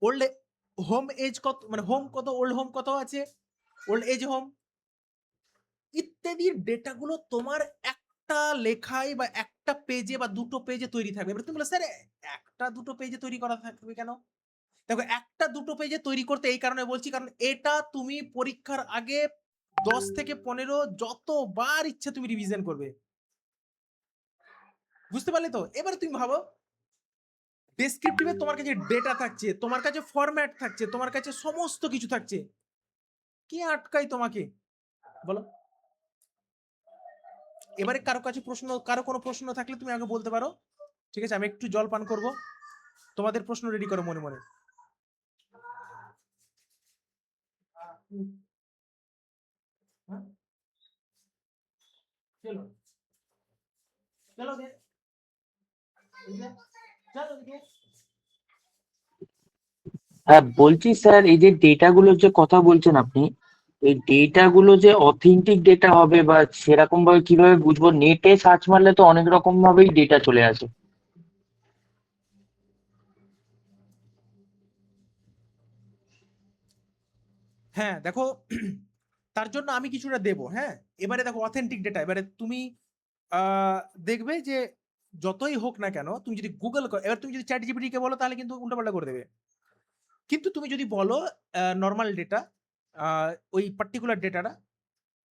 ওল্ড হোম এজ কত, মানে হোম কত, ওল্ড হোম কত আছে, ওল্ড এজ হোম ইত্যাদি ডেটাগুলো তোমার একটা লেখায় বা একটা পেজে বা দুটো পেজে তৈরি থাকবে। এবার তুমি বলো স্যার একটা দুটো পেজে তৈরি করা থাকবে কেন? দেখো একটা দুটো পেজে তৈরি করতে এই কারণে বলছি, কারণ এটা তুমি পরীক্ষার আগে 10 থেকে 15 যতবার ইচ্ছে তুমি রিভিশন করবে। বুঝতে পারলে তো? এবারে তুমি ভাবো ডেসক্রিপটিভে তোমার কাছে ডেটা থাকছে, তোমার কাছে ফরম্যাট থাকছে, তোমার কাছে সমস্ত কিছু থাকছে, কে আটকাই তোমাকে বলো? এবারে কারো কোনো প্রশ্ন থাকলে তুমি আগে বলতে পারো, ঠিক আছে? আমি একটু জল পান করব, তোমাদের প্রশ্ন রেডি করো মনে মনে। চলো চলো চলো হ্যাঁ, বলছি স্যার, এই যে ডেটাগুলোর যে কথা বলছেন আপনি, এই ডেটাগুলো যে অথেন্টিক ডেটা হবে বা সেরকম ভাবে কিভাবে বুঝবো? নেটে সার্চ মারলে তো অনেক রকম ভাবেই ডেটা চলে আসে। হ্যাঁ দেখো, তার জন্য আমি কিছুটা দেবো। হ্যাঁ, এবারে দেখো অথেন্টিক ডেটা। এবারে তুমি আহ, দেখবে যে যতই হোক না কেন, তুমি যদি গুগল এবার তুমি যদি চ্যাট জিপিটি কে বলো তাহলে কিন্তু উল্টাপাল্টা করে দেবে। কিন্তু তুমি যদি বলো নর্মাল ডেটা, ওই পার্টিকুলার ডেটাটা,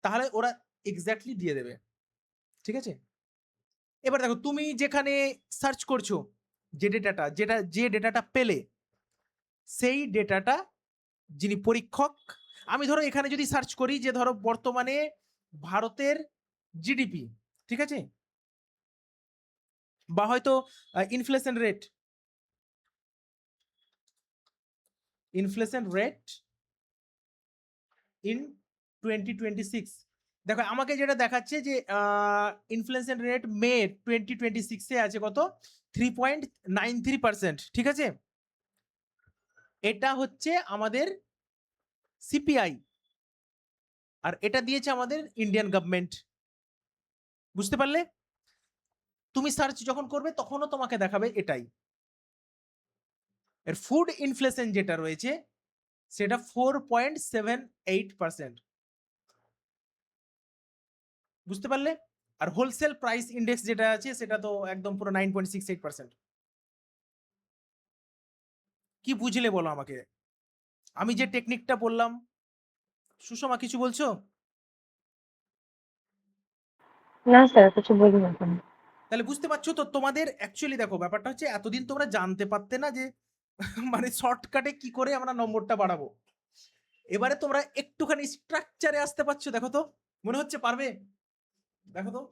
তাহলে ওরা এক্স্যাক্টলি দিয়ে দেবে। ঠিক আছে, এবার দেখো তুমি যেখানে সার্চ করছো যে ডেটাটা পেলে, সেই ডেটাটা যিনি পরীক্ষক, আমি ধরো এখানে যদি সার্চ করি যে ধরো বর্তমানে ভারতের জিডিপি, ঠিক আছে, বা হয়তো ইনফ্লেশন রেট ইন 2026, দেখো আমাকে যেটা দেখাচ্ছে যে ইনফ্লেশন রেট মে 2026 এ আছে কত, 3.93%। ঠিক আছে, এটা হচ্ছে আমাদের সিপিআই, আর এটা দিয়েছে আমাদের ইন্ডিয়ান গভর্নমেন্ট। বুঝতে পারলে? তুমি সার্চ যখন করবে তখনও তোমাকে দেখাবে এটাই। এর ফুড ইনফ্লেশন যেটা রয়েছে সেটা 4.78%। বুঝতে পারলে? আর হোলসেল প্রাইস ইন্ডেক্স যেটা আছে সেটা তো একদম পুরো 9.68%। কি বুঝলে বলো আমাকে? আমি যে টেকনিকটা বললাম, সুষমা কিছু বলছো? না স্যার, কিছু বলি না কেন। তাহলে বুঝতে পারছো তো, তোমাদের অ্যাকচুয়ালি দেখো ব্যাপারটা হচ্ছে এতদিন তোমরা জানতে পারতে না যে মানে শর্টকাটে কি করে আমরা নম্বরটা বাড়াবো। এবারে তোমরা একটুখানি স্ট্রাকচারে আসতে পারছো, দেখো তো মনে হচ্ছে পারবে? দেখো তো।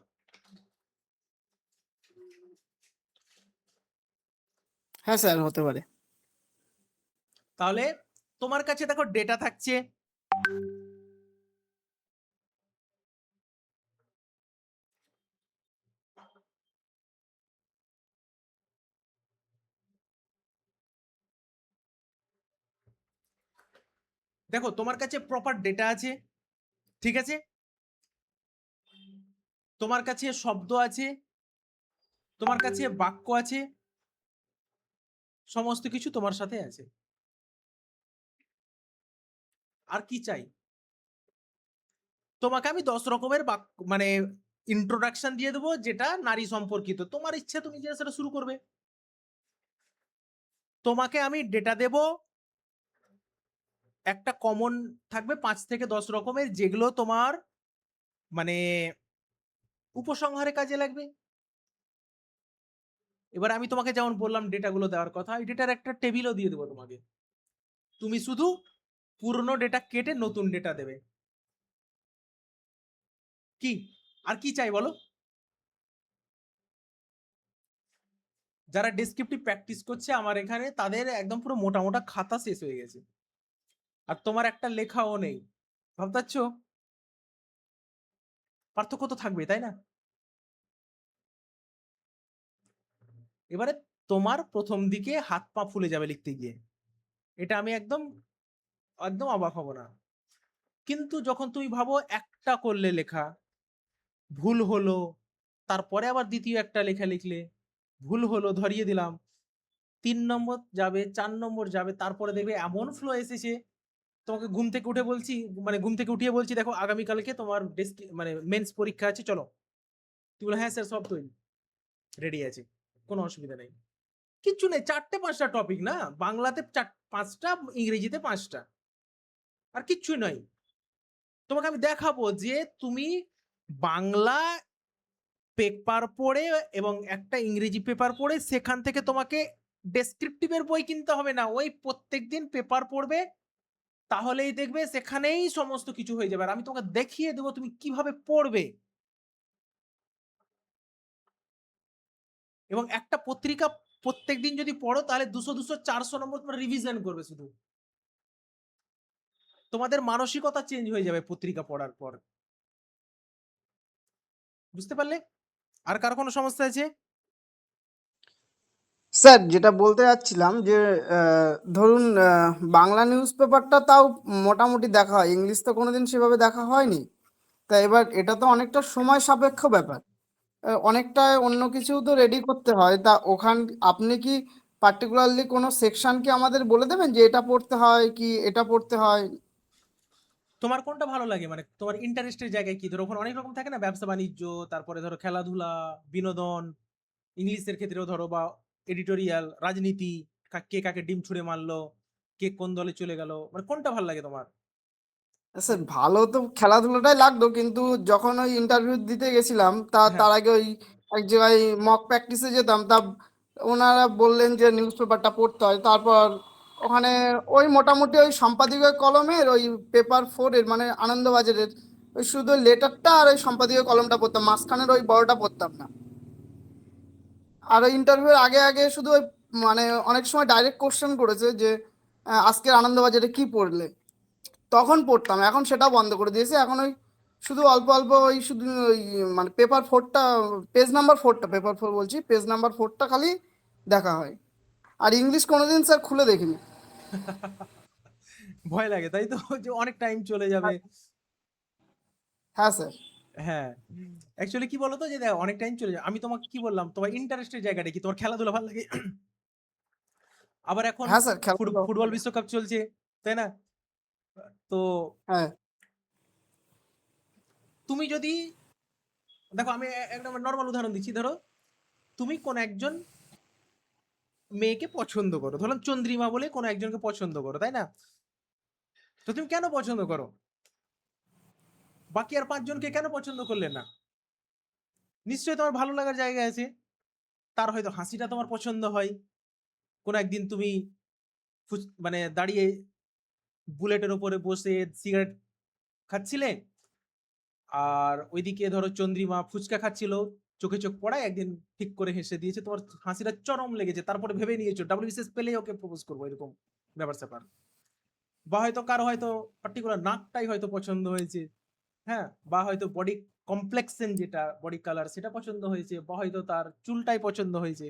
হ্যাঁ স্যার, হতে পারে। তাহলে তোমার কাছে দেখো ডেটা থাকছে, দেখো তোমার কাছে প্রপার ডেটা আছে, ঠিক আছে, তোমার কাছে শব্দ আছে, তোমার কাছে বাক্য আছে, সমস্ত কিছু তোমার সাথে আছে। আর কি চাই তোমাকে? আমি 10 রকমের বাক্য মানে ইন্ট্রোডাকশন দিয়ে দেবো যেটা নারী সম্পর্কিত, তোমার ইচ্ছে তুমি যে সেটা শুরু করবে। তোমাকে আমি ডেটা দেব, একটা কমন থাকবে 5 থেকে 10 রকমের, যেগুলো তোমার মানে উপসংহারে কাজে লাগবে। এবার আমি তোমাকে যেমন বললাম ডেটাগুলো দেওয়ার কথা, এই ডেটার একটা টেবিলও দিয়ে দেবো তোমাকে, তুমি শুধু পুরনো ডেটা কেটে নতুন ডেটা দেবে। কি আর কি চাই বলো? যারা ডেসক্রিপটিভ প্র্যাকটিস করছে আমার এখানে, তাদের একদম পুরো মোটা মোটা খাতা শেষ হয়ে গেছে, আর তোমার একটা লেখাও নেই। ভাবতাচ্ছ? পার্থক্য তো থাকবে, তাই না? এবারে তোমার প্রথম দিকে হাত পা ফুলে যাবে লিখতে গিয়ে, এটা আমি একদম একদম অবাক হব না। কিন্তু যখন তুমি ভাবো একটা করলে লেখা ভুল হলো, তারপরে আবার দ্বিতীয় একটা লেখা লিখলে ভুল হলো, ধরিয়ে দিলাম, 3 নম্বর যাবে, 4 নম্বর যাবে, তারপরে দেখবে এমন ফ্লো এসেছে, তোমাকে ঘুম থেকে উঠে বলছি, মানে ঘুম থেকে উঠিয়ে বলছি দেখো আগামীকালকে তোমার মানে মেন্স পরীক্ষা আছে, চলো। তুমি বলো হ্যাঁ স্যার, সব তৈরি, রেডি আছে, কোনো অসুবিধা নেই। কিচ্ছু নেই, 4টে 5টা টপিক না, বাংলাতে 5টা, ইংরেজিতে 5টা, আর কিচ্ছুই নয়। তোমাকে আমি দেখাবো যে তুমি বাংলা পেপার পড়ে এবং একটা ইংরেজি পেপার পড়ে, সেখান থেকে তোমাকে ডেসক্রিপটিভের বই কিনতে হবে না, ওই প্রত্যেকদিন পেপার পড়বে, তাহলেই দেখবে সেখানেই সমস্ত কিছু হয়ে যাবে। আর আমি তোমাকে দেখিয়ে দেবো তুমি কিভাবে পড়বে। এবং একটা পত্রিকা প্রত্যেকদিন যদি পড়ো তাহলে 200 200 400 নম্বর তোমার রিভিশন করবে শুধু। তোমাদের মানসিকতা চেঞ্জ হয়ে যাবে পত্রিকা পড়ার পর। বুঝতে পারলে? আর কার কোনো সমস্যা আছে? স্যার, যেটা বলতে যাচ্ছিলাম যে ধরুন বাংলা নিউজ পেপারটা তাও মোটামুটি দেখা হয়, ইংলিশ তো কোনোদিন সেভাবে দেখা হয়নি। তা এবার এটা তো অনেকটা সময় সাপেক্ষ ব্যাপার, অনেকটা অন্য কিছু তো রেডি করতে হয়। তা আপনি কি পার্টিকুলারলি কোনো সেকশন কি আমাদের বলে দেবেন যে এটা পড়তে হয় কি এটা পড়তে হয়? তোমার কোনটা ভালো লাগে, মানে তোমার ইন্টারেস্টের জায়গায় কি? ধরো ওখানে অনেক রকম থাকে না, ব্যবসা বাণিজ্য, তারপরে ধরো খেলাধুলা, বিনোদন, ইংলিশের ক্ষেত্রেও ধরো, বা এডিটোরিয়াল, রাজনীতি, কে কাকে ডিম ছুঁড়ে মারলো, কে কোন দলে চলে গেল, মানে কোনটা ভালো লাগে তোমার? স্যার ভালো তো খেলাধুলাটাই লাগতো, কিন্তু যখন ওই ইন্টারভিউ দিতে গেছিলাম তার হ্যাঁ, আগে ওই এক জায়গায় মক প্র্যাকটিসে যেতাম, তা ওনারা বললেন যে নিউজ পেপারটা পড়তে হয়। তারপর ওখানে ওই মোটামুটি ওই সম্পাদকীয় কলমের ওই পেপার 4-এর মানে আনন্দবাজারের ওই শুধু লেটারটা আর ওই সম্পাদকীয় কলমটা পড়তাম, মাঝখানের ওই বড়টা পড়তাম না। আর ওই ইন্টারভিউর আগে আগে শুধু ওই মানে অনেক সময় ডাইরেক্ট কোশ্চেন করেছে যে আজকের আনন্দবাজারে কি পড়লে, তখন পড়তাম। এখন সেটা বন্ধ করে দিয়েছে। এখন ওই শুধু অল্প অল্প ওই শুধু ওই মানে পেপার 4টা, পেপার 4 বলছি, পেজ নাম্বার 4টা খালি দেখা হয়। আর ইংলিশ কোনোদিন স্যার খুলে দেখিনি। ভয় লাগে তাই তো, যে অনেক টাইম চলে যাবে। হ্যাঁ স্যার। হ্যাঁ, অ্যাকচুয়ালি কি বলতো, যে দেখো অনেক টাইম চলে যায়। আমি তোমাকে কি বললাম, তোমার ইন্টারেস্টের জায়গাটা কি? তোমার খেলাধুলা ভালো লাগে। আবার এখন হ্যাঁ স্যার, খেলাধুলা ফুটবল বিশ্বকাপ চলছে, তাই না? তো হ্যাঁ তুমি যদি দেখো, আমি একটা নর্মাল উদাহরণ দিচ্ছি। ধরো তুমি কোন একজন মেয়েকে পছন্দ করো, ধরলাম চন্দ্রিমা বলে কোন একজনকে পছন্দ করো, তাই না? তো তুমি কেন পছন্দ করো? বাকি আর 5 জনকে কেন পছন্দ করলে না? নিশ্চয়ই তোমার ভালো লাগার জায়গা আছে। তার হয়তো হাসিটা তোমার পছন্দ হয়। কোন একদিন তুমি মানে দাঁড়িয়ে বুলেটের উপরে বসে সিগারেট খাচ্ছিলে, আর ওইদিকে ধরো চন্দ্রিমা ফুচকা খাচ্ছিল, চোখে চোখ পড়ায় একদিন ঠিক করে হেসে দিয়েছে, তোমার হাসিটা চরম লেগেছে, তারপরে ভেবে নিয়েছো WBCS পেলে ওকে প্রপোজ করবো, এরকম ব্যাপার স্যাপার। বা হয়তো কারো হয়তো পার্টিকুলার নাকটাই হয়তো পছন্দ হয়েছে, হ্যাঁ, বা হয়তো বডি কমপ্লেক্সন, যেটা বডি কালার, সেটা পছন্দ হয়েছে, বা হয়তো তার চুলটাই পছন্দ হয়েছে।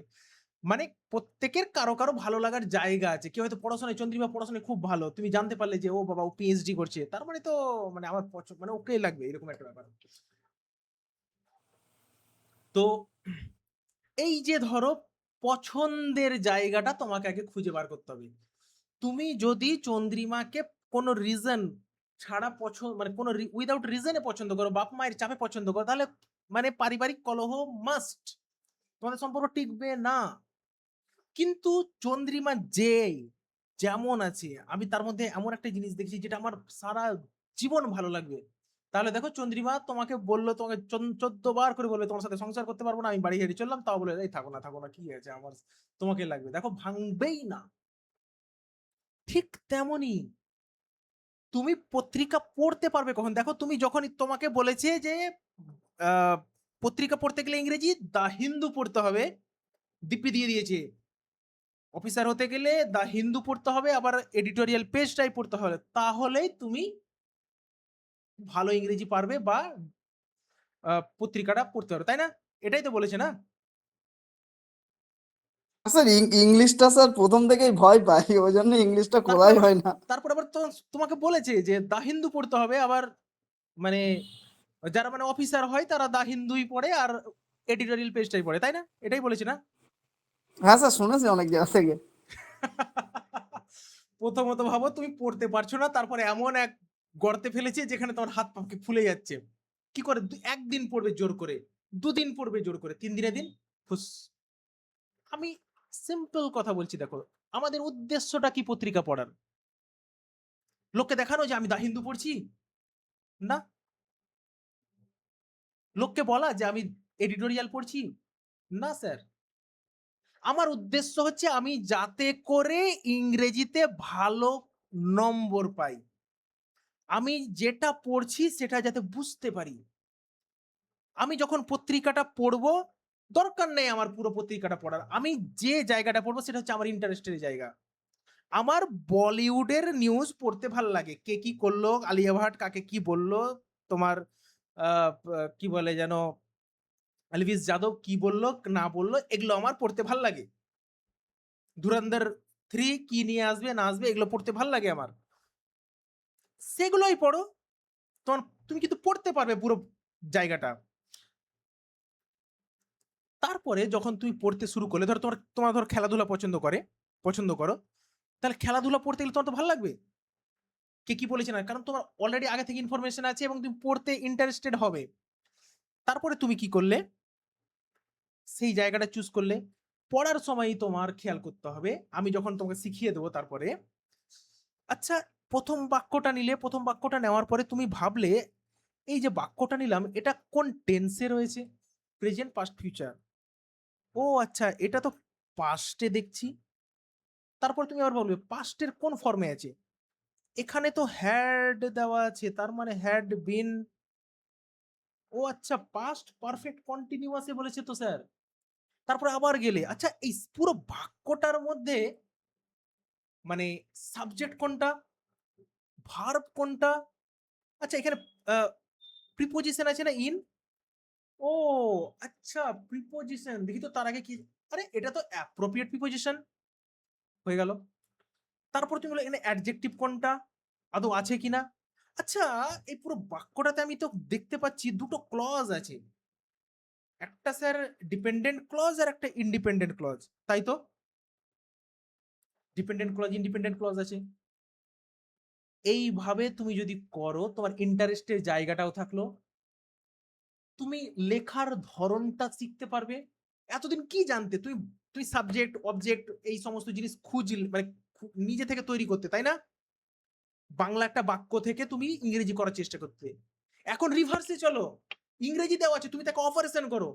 মানে প্রত্যেকের কারো কারো ভালো লাগার জায়গা আছে। কেউ হয়তো পড়াশোনায়, চন্দ্রিমা পড়াশোনায় খুব ভালো, তুমি জানতে পারলে যে ও বাবা ও PhD করছে, তার মানে তো মানে আমার মানে ওকে লাগবে, এরকম একটা ব্যাপার। তো এই যে ধরো পছন্দের জায়গাটা তোমাকে আগে খুঁজে বার করতে হবে। তুমি যদি চন্দ্রিমাকে কোনো রিজন ছাড়া পছন্দ, মানে কোনো উইদাউট রিজনে পছন্দ করো, বাপ মায়ের চাপে পছন্দ করো, তাহলে মানে পারিবারিক কলহ মাস্ট, তোমাদের সম্পর্ক টিকবে না। কিন্তু চন্দ্রিমা যেমন আছে, আমি তার মধ্যে এমন একটা জিনিস দেখছি যেটা আমার সারা জীবন ভালো লাগবে। তাহলে দেখো চন্দ্রিমা তোমাকে বললো, তোমাকে 14 বার করে বলবে তোমার সাথে সংসার করতে পারবো না, আমি বাড়ি হেরে চললাম, তাও বলে এই থাকো না কি আছে, আমার তোমাকে লাগবে, দেখো ভাঙবেই না। ঠিক তেমনি তুমি পত্রিকা পড়তে পারবে কখন? দেখো তুমি যখন তোমাকে বলেছে যে পত্রিকা পড়তে গেলে ইংরেজি দা হিন্দু পড়তে হবে, দিব্যি দিয়ে দিয়েছে। অফিসার হতে গেলে দা হিন্দু পড়তে হবে, আবার এডিটোরিয়াল পেজটাই পড়তে হবে, তাহলেই তুমি ভালো ইংরেজি পারবে, বা পত্রিকাটা পড়তে পারবে, তাই না? এটাই তো বলেছে না? স্যার, ইংলিশটা স্যার প্রথম থেকেই ভয় পাই, ওই জন্য ইংলিশটা তারপর খোলাই আবার হয় না। তারপর আবার তো তোমাকে বলেছে যে দা হিন্দু পড়তে হবে, আবার মানে যারা মানে অফিসার হয় তারা দা হিন্দুই পড়ে, আর এডিটোরিয়াল পেজটাই পড়ে, তাই না? এটাই বলেছে না? হ্যাঁ স্যার, শুনেছি অনেক জায়গা থেকে। প্রথমত ভাবো তুমি পড়তে পারছো না, তারপরে এমন এক গর্তে ফেলেছে যেখানে তোমার হাত পা ফুলে যাচ্ছে। কি করে? একদিন পড়বে জোর করে, 2 দিন পড়বে জোর করে, 3 দিনের দিন ফুস। আমি সিম্পল কথা বলছি, দেখো আমাদের উদ্দেশ্যটা কি পত্রিকা পড়ার? লোককে দেখানো যে আমি দা হিন্দু পড়ছি? না। লোককে বলা যে আমি এডিটোরিয়াল পড়ছি? না স্যার। আমার উদ্দেশ্য হচ্ছে আমি যাতে করে ইংরেজিতে ভালো নম্বর পাই, আমি যেটা পড়ছি সেটা যাতে বুঝতে পারি। আমি যখন পত্রিকাটা পড়বো, দরকার নেই আমার পুরো পত্রিকাটা পড়ার, আমি যে জায়গাটা পড়বো সেটা হচ্ছে আমার ইন্টারেস্টের জায়গা। আমার বলিউডের নিউজ পড়তে ভালো লাগে, কে কি করলো, আলিয়া ভাট কাকে কি বললো, তোমার কি বলে যেন, এলভিস যাদব কি বললো না বললো, এগুলো আমার পড়তে ভালো লাগে। ধুরন্ধর 3 কি নিয়ে আসবে না আসবে, এগুলো পড়তে ভালো লাগে আমার, সেগুলোই পড়ো। তোমার তুমি কিন্তু পড়তে পারবে পুরো জায়গাটা। তারপরে যখন তুমি পড়তে শুরু করলে, ধরো তোমার ধরো খেলাধুলা পছন্দ করো, তাহলে খেলাধুলা পড়তে গেলে তোমার তো ভালো লাগবে। কে কি বলেছে না, কারণ তোমার অলরেডি আগে থেকে ইনফরমেশন আছে এবং তুমি পড়তে ইন্টারেস্টেড হবে। তারপরে তুমি কি করলে, সেই জায়গাটা চুজ করলে। পড়ার সময়ই তোমার খেয়াল করতে হবে, আমি যখন তোমাকে শিখিয়ে দেবো তারপরে, আচ্ছা প্রথম বাক্যটা নিলে, প্রথম বাক্যটা নেওয়ার পরে তুমি ভাবলে এই যে বাক্যটা নিলাম এটা কোন টেন্সে রয়েছে, প্রেজেন্ট, পাস্ট, ফিউচার। ও আচ্ছা এটা তো পাস্টে দেখছি। তারপর তুমি আবার বলবে পাস্টের কোন ফর্মে আছে, এখানে তো হ্যাড দেওয়া আছে, তার মানে হ্যাড বিন। ও আচ্ছা পাস্ট পারফেক্ট কন্টিনিউয়াসে বলেছে তো স্যার। তারপরে আবার গেলে আচ্ছা এই পুরো বাক্যটার মধ্যে মানে সাবজেক্ট কোনটা, ভার্ব কোনটা, আচ্ছা এখানে প্রিপোজিশন আছে না, ইন। ও আচ্ছা প্রিপোজিশন দেখি তো, তার আগে কি, আরে এটা তো অ্যাপ্রোপ্রিয়েট প্রিপোজিশন হয়ে গেল। তারপর তুমি বলো এখানে অ্যাডজেক্টিভ কোনটা আদৌ আছে কিনা। আচ্ছা এই পুরো বাক্যটাতে আমি তো দেখতে পাচ্ছি দুটো ক্লজ আছে, একটা স্যার ডিপেন্ডেন্ট ক্লজ আর একটা ইন্ডিপেন্ডেন্ট ক্লজ, তাই তো? ডিপেন্ডেন্ট ক্লজ ইন্ডিপেন্ডেন্ট ক্লজ আছে। এইভাবে তুমি যদি করো তোমার ইন্টারেস্টের জায়গাটাও থাকলো, তুমি লেখার ধরনটা শিখতে পারবে। এতদিন কি জানতে তুমি, তুমি সাবজেক্ট অবজেক্ট এই সমস্ত জিনিস মানে নিজে থেকে তৈরি করতে, তাই না? বাংলা একটা বাক্য থেকে তুমি ইংরেজি করার চেষ্টা করতে। এখন রিভার্সে চলো, ইংরেজি দেওয়া আছে, তুমি তাকে অপারেশন করো,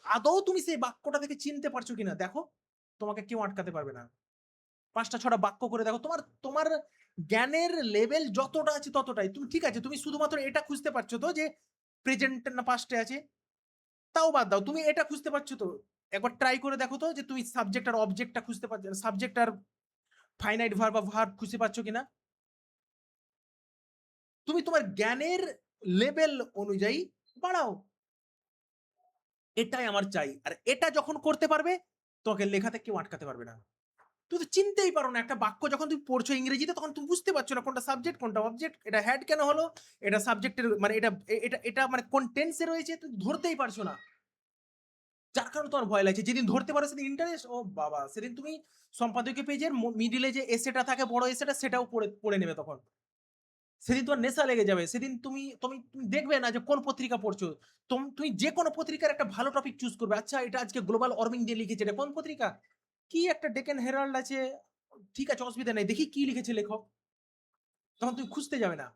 আদৌ তুমি সেই বাক্যটা থেকে চিনতে পারছো কিনা দেখো, তোমাকে কেউ আটকাতে পারবে না। 5টা 6টা বাক্য করে দেখো, তোমার তোমার জ্ঞানের লেভেল যতটা আছে ততটাই। তুমি ঠিক আছে, তুমি শুধুমাত্র এটা খুঁজতে পারছো তো যে প্রেজেন্ট না পাস্টে আছে, তাও বাদ দাও, তুমি এটা খুঁজতে পারছো তো, একবার ট্রাই করে দেখো তো যে তুমি সাবজেক্ট আর অবজেক্টটা খুঁজতে পারছো, সাবজেক্ট আর ফাইনাইট ভার্ব বা ভার্ব খুঁজে পাচ্ছ কিনা। তুমি তোমার জ্ঞানের লেভেল অনুযায়ী বাড়াও, এটাই আমার চাই। আর এটা যখন করতে পারবে তোমাকে লেখাতে কেউ আটকাতে পারবে না। তুমি তো চিনতেই পারো না, একটা বাক্য যখন তুমি পড়ছো ইংরেজিতে তখন তুমি বুঝতে পারছো না কোনটা সাবজেক্ট কোনটা অবজেক্ট, এটা হ্যাড কেন হলো, এটা সাবজেক্টের মানে এটা এটা এটা মানে কোন টেন্সে রয়েছে তুমি ধরতেই পারছো না, যার কারণে তোমার ভয় লাগছে। যেদিন ধরতে পারো সেদিন ইন্টারেস্ট, ও বাবা সেদিন তুমি সম্পাদকীয় পেজের মিডিলে যে এসেটা থাকে বড় এসেটা, সেটাও পড়ে পড়ে নেবে তখন, সেদিন তোমার নেশা লেগে যাবে। সেদিন তুমি তুমি তুমি দেখবে না যে কোন পত্রিকা পড়ছো, তুমি যে কোনো পত্রিকার একটা ভালো টপিক চুজ করবে, আচ্ছা এটা আজকে গ্লোবাল ওয়ার্মিং দিয়ে লিখেছে, এটা কোন পত্রিকা, কি একটা ডেকেন হেরাল্ড আছে, ঠিক আছে অসুবিধা নেই, দেখি কি লিখেছে লেখক, তখন তুমি খুঁজতে যাবে না।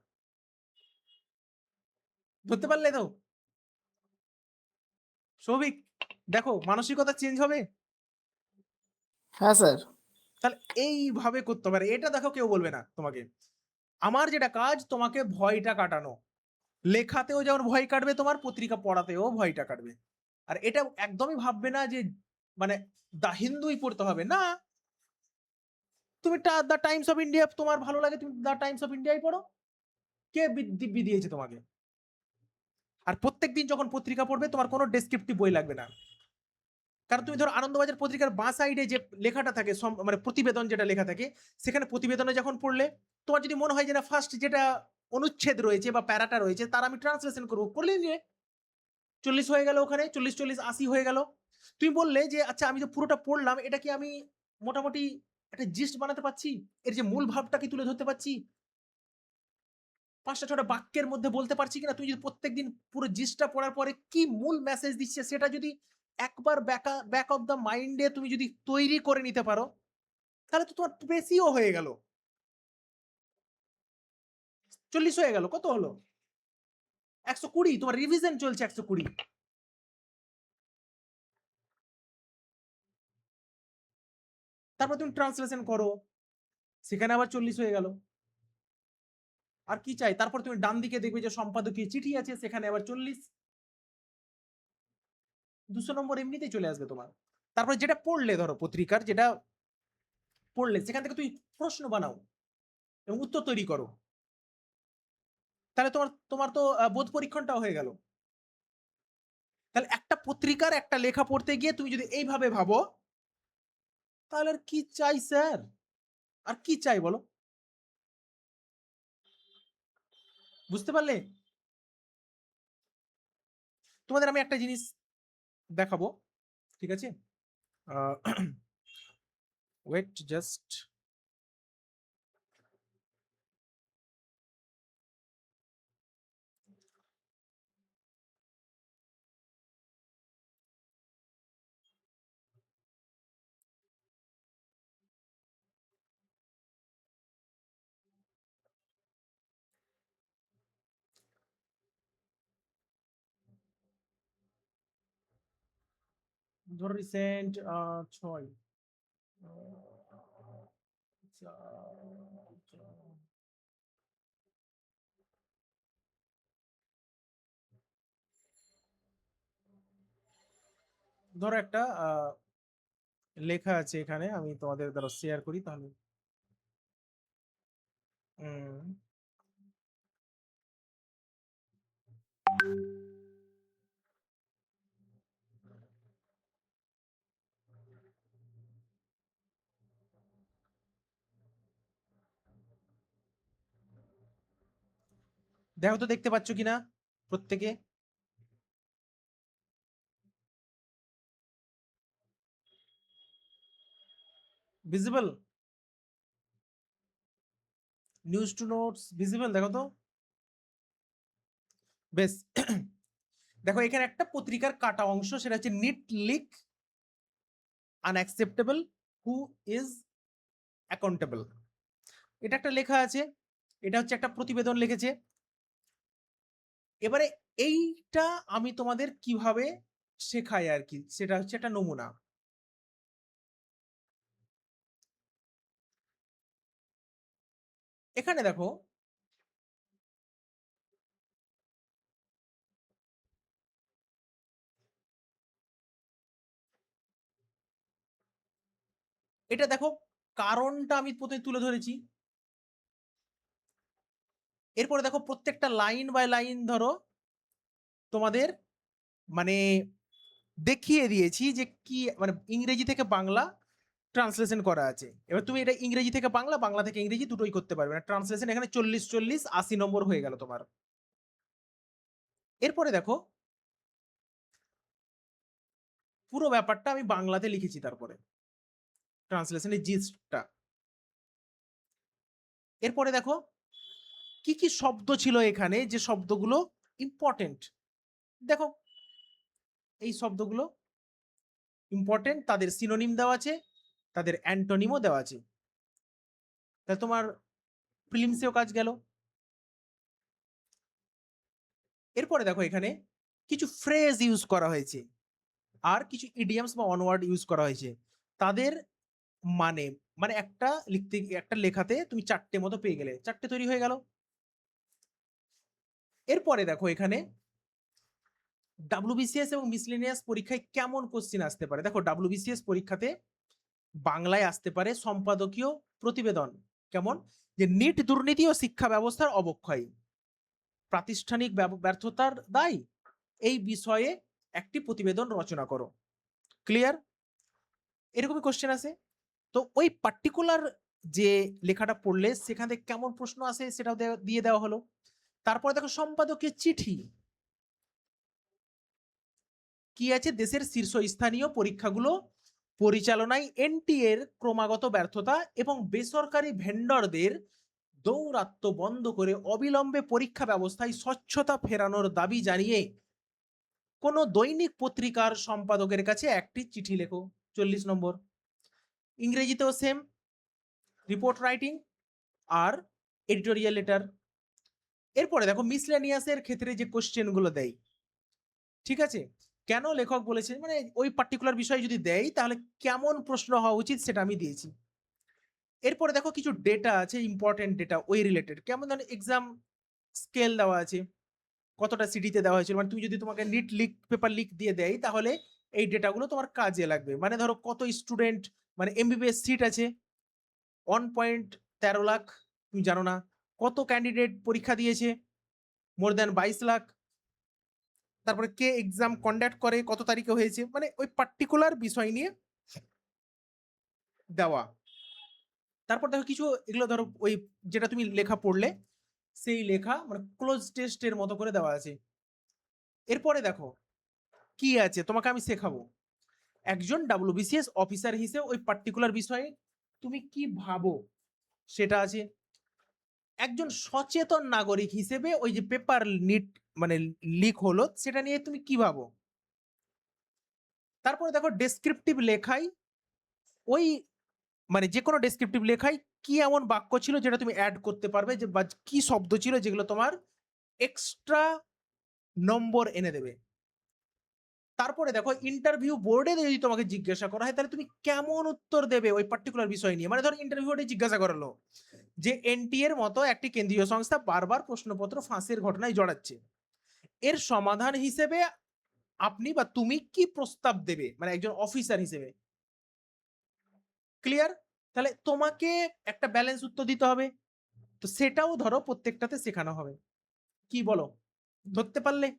ধরতে পারলে তো সৌভিক, দেখো মানসিকতা চেঞ্জ হবে। হ্যাঁ স্যার। তাহলে এইভাবে করতে পারে, এটা দেখো কেউ বলবে না তোমাকে। আমার যেটা কাজ তোমাকে ভয়টা কাটানো, লেখাতেও যেমন ভয় কাটবে তোমার, পত্রিকা পড়াতেও ভয়টা কাটবে। আর এটা একদমই ভাববে না যে মানে দা হিন্দুই পড়তে হবে না, তুমি দ্য টাইমস অফ ইন্ডিয়া তোমার ভালো লাগে, তুমি দ্য টাইমস অফ ইন্ডিয়াই পড়ো, কে দিব্যি দিয়েছে তোমাকে। আর প্রত্যেকদিন যখন পত্রিকা পড়বে তোমার কোনো ডেসক্রিপটিভ বই লাগবে না, কারণ তুমি ধরো আনন্দবাজার পত্রিকার বাঁ সাইডে যে লেখাটা থাকে মানে প্রতিবেদন যেটা লেখা থাকে, সেখানে প্রতিবেদনে যখন পড়লে তোমার যদি মনে হয় যে না ফার্স্ট যেটা অনুচ্ছেদ রয়েছে বা প্যারাটা রয়েছে তার আমি ট্রান্সলেশন করবো, করলে নিয়ে 40 হয়ে গেল, ওখানে 40 হয়ে গেল। তুমি বললে যে আচ্ছা আমি তো পুরোটা পড়লাম, এটা কি আমি মোটামুটি একটা জিস্ট বানাতে পারছি, এর যে মূল ভাবটা কি তুলে ধরতে পারছি, 5টা 6টা বাক্যের মধ্যে বলতে পারছি কিনা। তুমি যদি প্রত্যেকদিন পুরো জিস্টটা পড়ার পরে কি মূল মেসেজ দিচ্ছে সেটা যদি একবার ব্যাক অফ দ্য মাইন্ডে তুমি যদি তৈরি করে নিতে পারো, তাহলে তো তোমার বেশিও হয়ে গেল। 40 হয়ে গেল, কত হলো 120, তোমার রিভিশন চলছে 120। তারপর তুমি ট্রান্সলেশন করো, সেখানে আবার 40 হয়ে গেল। আর কি চাই, তারপর তুমি ডান দিকে দেখবে যে সম্পাদকীয় চিঠি আছে, সেখানে আবার 40, 200 নম্বর এমনিতেই চলে আসবে তোমার। তারপরে যেটা পড়লে ধরো পত্রিকার যেটা পড়লে সেখান থেকে তুই প্রশ্ন বানাও এবং উত্তর তৈরি করো, তাহলে তোমার তোমার তো বোধ পরীক্ষণটাও হয়ে গেল। তাহলে একটা পত্রিকার একটা লেখা পড়তে গিয়ে তুমি যদি এইভাবে ভাবো, তাহলে আর কি চাই স্যার, আর কি চাই বলো, বুঝতে পারলে? তোমাদের আমি একটা জিনিস দেখাবো, ঠিক আছে, ওয়েট জাস্ট ধরো রিসেন্ট 6 ধরো একটা লেখা আছে এখানে, আমি তোমাদের দ্বারা শেয়ার করি তাহলে। উম, দেখো তো দেখতে পাচ্ছ কিনা প্রত্যেকে? Visible? News to notes visible? দেখো তো বেশ। দেখো এখানে একটা পত্রিকার কাটা অংশ, সেটা হচ্ছে NEET leak unacceptable, who is accountable. এটা একটা লেখা আছে, এটা হচ্ছে একটা প্রতিবেদন লিখেছে। এবারে এইটা আমি তোমাদের কিভাবে শেখাই আর কি, সেটা হচ্ছে একটা নমুনা। এখানে দেখো এটা দেখো, কারণটা আমি প্রথমে তুলে ধরেছি। এরপরে দেখো প্রত্যেকটা লাইন বাই লাইন ধরো তোমাদের মানে দেখিয়ে দিয়েছি যে কি মানে ইংরেজি থেকে বাংলা ট্রান্সলেশন করা আছে। এবার তুমি এটা ইংরেজি থেকে বাংলা, বাংলা থেকে ইংরেজি দুটোই করতে পারবে না। ট্রান্সলেশন এখানে 40 80 নম্বর হয়ে গেল তোমার। এরপরে দেখো পুরো ব্যাপারটা আমি বাংলাতে লিখেছি, তারপরে ট্রান্সলেশনের জিস্টটা। এরপরে দেখো কি কি শব্দ ছিল এখানে, যে শব্দগুলো ইম্পর্টেন্ট। দেখো এই শব্দগুলো ইম্পর্টেন্ট, তাদের সিনোনিম দেওয়া আছে, তাদের অ্যান্টোনিমও দেওয়া আছে। তাহলে তোমার প্রিলিমসেও কাজ গেল। এরপরে দেখো এখানে কিছু ফ্রেজ ইউজ করা হয়েছে আর কিছু ইডিয়ামস বা অনওয়ার্ড ইউজ করা হয়েছে। তাদের মানে মানে একটা লিখতে, একটা লেখাতে তুমি 4টে মতো পেয়ে গেলে, 4টে তৈরি হয়ে গেল। এরপরে দেখো এখানে ডাব্লিউবিসিএস এবং মিসলেনিয়াস পরীক্ষায় কেমন কোশ্চিন আসতে পারে। দেখো ডাব্লিউবিসিএস পরীক্ষাতে বাংলায় আসতে পারে সম্পাদকীয় প্রতিবেদন। কেমন? যে নিট দুর্নীতি ও শিক্ষা ব্যবস্থার অবক্ষয়, প্রাতিষ্ঠানিক ব্যর্থতার দায়, এই বিষয়ে একটি প্রতিবেদন রচনা করো। ক্লিয়ার? এরকমই কোশ্চেন আসে। তো ওই পার্টিকুলার যে লেখাটা পড়লে সেখান থেকে কেমন প্রশ্ন আসে সেটাও দিয়ে দেওয়া হলো। তারপরে দেখো সম্পাদকীয় চিঠি কি আছে, দেশের শীর্ষস্থানীয় পরীক্ষাগুলো পরিচালনায় এনটিএ এর ক্রমাগত ব্যর্থতা এবং বেসরকারি ভেন্ডরদের দৌরাত্ম্য বন্ধ করে অবিলম্বে পরীক্ষা ব্যবস্থায় স্বচ্ছতা ফেরানোর দাবি জানিয়ে কোন দৈনিক পত্রিকার সম্পাদকের কাছে একটি চিঠি লেখো। 40 নম্বর। ইংরেজিতেও সেম, রিপোর্ট রাইটিং আর এডিটোরিয়াল লেটার। এরপরে দেখো মিসলেনিয়াসের ক্ষেত্রে যে কোশ্চেন গুলো দেয়, ঠিক আছে, কেন লেখক বলেছেন মানে ওই পার্টিকুলার বিষয়ে যদি দেয় তাহলে কেমন প্রশ্ন হওয়া উচিত সেটা আমি দিয়েছি। এরপরে দেখো কিছু ডেটা আছে, ইম্পর্টেন্ট ডেটা ওই রিলেটেড। কেমন ধরো এক্সাম স্কেল দেওয়া আছে, কতটা সিটিতে দেওয়া হয়েছিল, মানে তুমি যদি তোমাকে নিট লিক পেপার লিক দিয়ে দেয় তাহলে এই ডেটাগুলো তোমার কাজে লাগবে। মানে ধরো কত স্টুডেন্ট, মানে এমবিবিএস সিট আছে 1.13 লাখ, তুমি জানো না। কত ক্যান্ডিডেট পরীক্ষা দিয়েছে, মোর দ্যান 22 লাখ। তারপরে কে এক্সাম কন্ডাক্ট করে, কত তারিখে হয়েছে, মানে ওই পার্টিকুলার বিষয় নিয়ে দেওয়া। তারপর দেখো কিছু এগুলো ধরো ওই যেটা তুমি লেখা পড়লে সেই লেখা মানে ক্লোজ টেস্টের মতো করে দেওয়া আছে। এরপরে দেখো কি আছে তোমাকে আমি শেখাবো, একজন ডাব্লিউবিসিএস অফিসার হিসেবে ওই পার্টিকুলার বিষয়ে তুমি কি ভাবো সেটা আছে। একজন সচেতন নাগরিক হিসেবে ওই যে পেপার নিট মানে লিক হলো সেটা নিয়ে তুমি কি ভাবো। তারপরে দেখো ডেসক্রিপটিভ লেখায় ওই মানে যে কোনো ডেসক্রিপটিভ লেখায় কি এমন বাক্য ছিল যেটা তুমি অ্যাড করতে পারবে, যে বা কি শব্দ ছিল যেগুলো তোমার এক্সট্রা নম্বর এনে দেবে। তারপরে দেখো ইন্টারভিউ বোর্ডে যদি তোমাকে জিজ্ঞাসা করা হয় তাহলে তুমি কেমন উত্তর দেবে ওই পার্টিকুলার বিষয় নিয়ে। মানে ধরো ইন্টারভিউ বোর্ডে জিজ্ঞাসা করলো যে এনটিএর মতো একটি কেন্দ্রীয় সংস্থা বারবার প্রশ্নপত্র ফাঁসের ঘটনায় জড়াচ্ছে, এর সমাধান হিসেবে আপনি বা তুমি কি প্রস্তাব দেবে, মানে একজন অফিসার হিসেবে। ক্লিয়ার? তাহলে তোমাকে একটা ব্যালেন্স উত্তর দিতে হবে, তো সেটাও ধরো প্রত্যেকটাতে শেখানো হবে। কি বলো, ধরতে পারলে?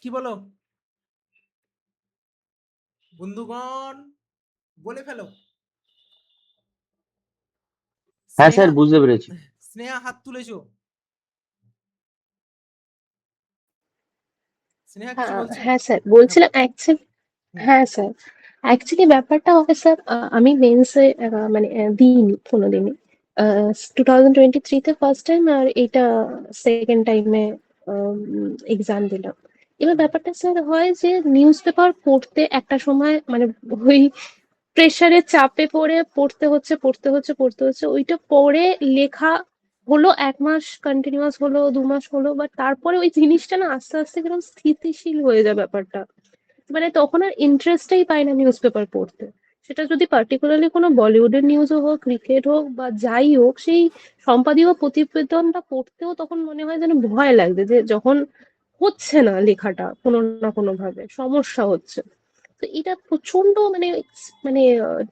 কি বলো বন্ধুগণ, বলে ফেলো। হ্যাঁ স্যার, স্নেহা, বুঝতে পেরেছি। স্নেহা হাত তুলেছো। স্নেহা কিছু বলছো? হ্যাঁ স্যার, হ্যাঁ বলছিলাম বলো। অ্যাকচুয়ালি, হুম। হ্যাঁ স্যার, অ্যাকচুয়ালি ব্যাপারটা হবে স্যার, আমি মেন্সে মানে দিইনি কোনোদিনই। 2023-তে ফার্স্ট টাইম, আর এটা সেকেন্ড টাইমে এক্সাম দিলাম। এবার ব্যাপারটা স্যার হয় যে নিউজ পেপার পড়তে একটা সময় মানে ওই প্রেশারের চাপে পড়ে পড়তে হচ্ছে, ওইটা পড়ে লেখা হলো 1 মাস কন্টিনিউয়াস, হলো 2 মাস হলো, বাট তারপরে ওই জিনিসটা না আস্তে আস্তে কিরকম স্থিতিশীল হয়ে যায় ব্যাপারটা। মানে তখন আর ইন্টারেস্টই পাই না নিউজ পেপার পড়তে। সেটা যদি পার্টিকুলারলি কোনো বলিউডের নিউজও হোক, ক্রিকেট হোক বা যাই হোক, সেই সম্পাদকীয় প্রতিবেদনটা পড়তেও তখন মনে হয় যেন ভয় লাগবে, যে যখন হচ্ছে না লেখাটা কোনো না কোনো ভাবে সমস্যা হচ্ছে। তো এটা প্রচন্ড মানে মানে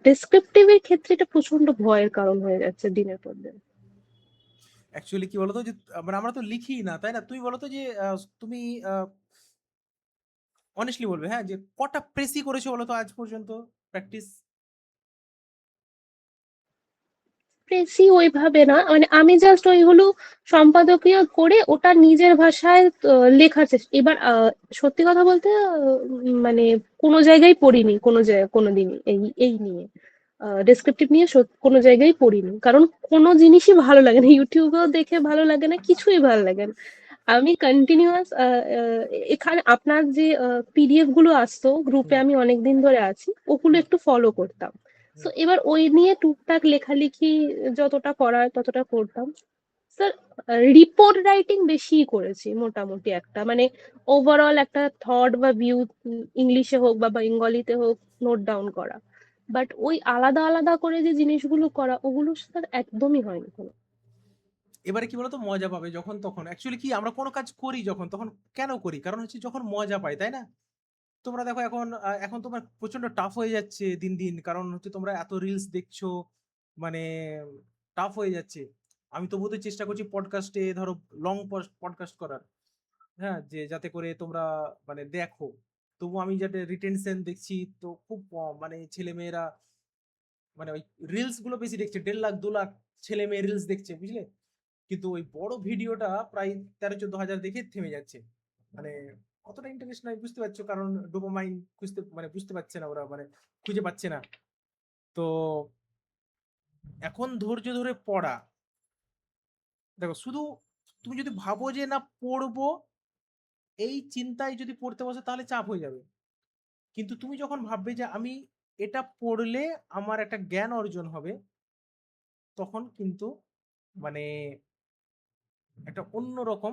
ডেসক্রিপটিভ এর ক্ষেত্রে এটা প্রচন্ড ভয়ের কারণ হয়ে যাচ্ছে দিনের পর দিন। অ্যাকচুয়ালি কি বলতো যে মানে আমরা তো লিখি না, তাই না? তুমি বলো তো যে তুমি অনেস্টলি বলবে, হ্যাঁ, যে কটা প্রেসি করেছো বলো তো আজ পর্যন্ত প্র্যাকটিস? প্রেসি ওইভাবে না, মানে আমি জাস্ট ওইগুলো সম্পাদকীয় করে ওটা নিজের ভাষায় লেখার চেষ্টা। এবার সত্যি কথা বলতে মানে কোনো জায়গায় পড়িনি, কোনো জায়গায় কোনোদিনই এই এই নিয়ে ডেসক্রিপটিভ নিয়ে কোনো জায়গায় পড়িনি, কারণ কোনো জিনিসই ভালো লাগে না, ইউটিউবেও দেখে ভালো লাগে না, কিছুই ভালো লাগে না। আমি কন্টিনিউয়াস এখানে আপনার যে পিডিএফ গুলো আসতো গ্রুপে, হুম। আমি অনেকদিন ধরে আছি, ওগুলো হুম। একটু ফলো করতাম। তো হুম। এবার ওই নিয়ে টুকটাক লেখালেখি যতটা করার ততটা করতাম স্যার। রিপোর্ট রাইটিং বেশি করেছি মোটামুটি, একটা মানে ওভারঅল একটা থট বা ভিউ, ইংলিশে হোক বা বেঙ্গলিতে হোক, নোট ডাউন করা। বাট ওই আলাদা আলাদা করে যে জিনিসগুলো করা, ওগুলো স্যার একদমই হয়নি কোনো। এবারে কি বলতো, মজা পাবে যখন তখন। অ্যাকচুয়ালি কি আমরা কোনো কাজ করি যখন তখন কেন করি? কারণ হচ্ছে যখন মজা পাই, তাই না? তোমরা দেখো এখন এখন তোমার প্রচন্ড টাফ হয়ে যাচ্ছে দিন দিন, কারণ হচ্ছে তোমরা এত রিলস দেখছো, মানে টাফ হয়ে যাচ্ছে। আমি তবুও তো চেষ্টা করছি পডকাস্টে ধরো লং পডকাস্ট করার, হ্যাঁ, যে যাতে করে তোমরা মানে দেখো। তবু আমি যাতে রিটেনশন দেখছি তো খুব কম, মানে ছেলে মেয়েরা মানে ওই রিলস গুলো বেশি দেখছে, 1.5 লাখ 2 লাখ ছেলে মেয়ে রিলস দেখছে, বুঝলে? কিন্তু ওই বড় ভিডিওটা প্রায় 13-14 হাজার দেখে থেমে যাচ্ছে। মানে অতটা ইন্টারেস্ট নাই, বুঝতে পারছো, কারণ ডোপামাইন খুঁজতে মানে বুঝতে পারছে না ওরা, মানে খুঁজে পাচ্ছে না। তো এখন ধৈর্য ধরে পড়া, দেখো শুধু তুমি যদি ভাবো যে না পড়বো এই চিন্তায় যদি পড়তে বসে তাহলে চাপ হয়ে যাবে। কিন্তু তুমি যখন ভাববে যে আমি এটা পড়লে আমার একটা জ্ঞান অর্জন হবে, তখন কিন্তু মানে একটা অন্যরকম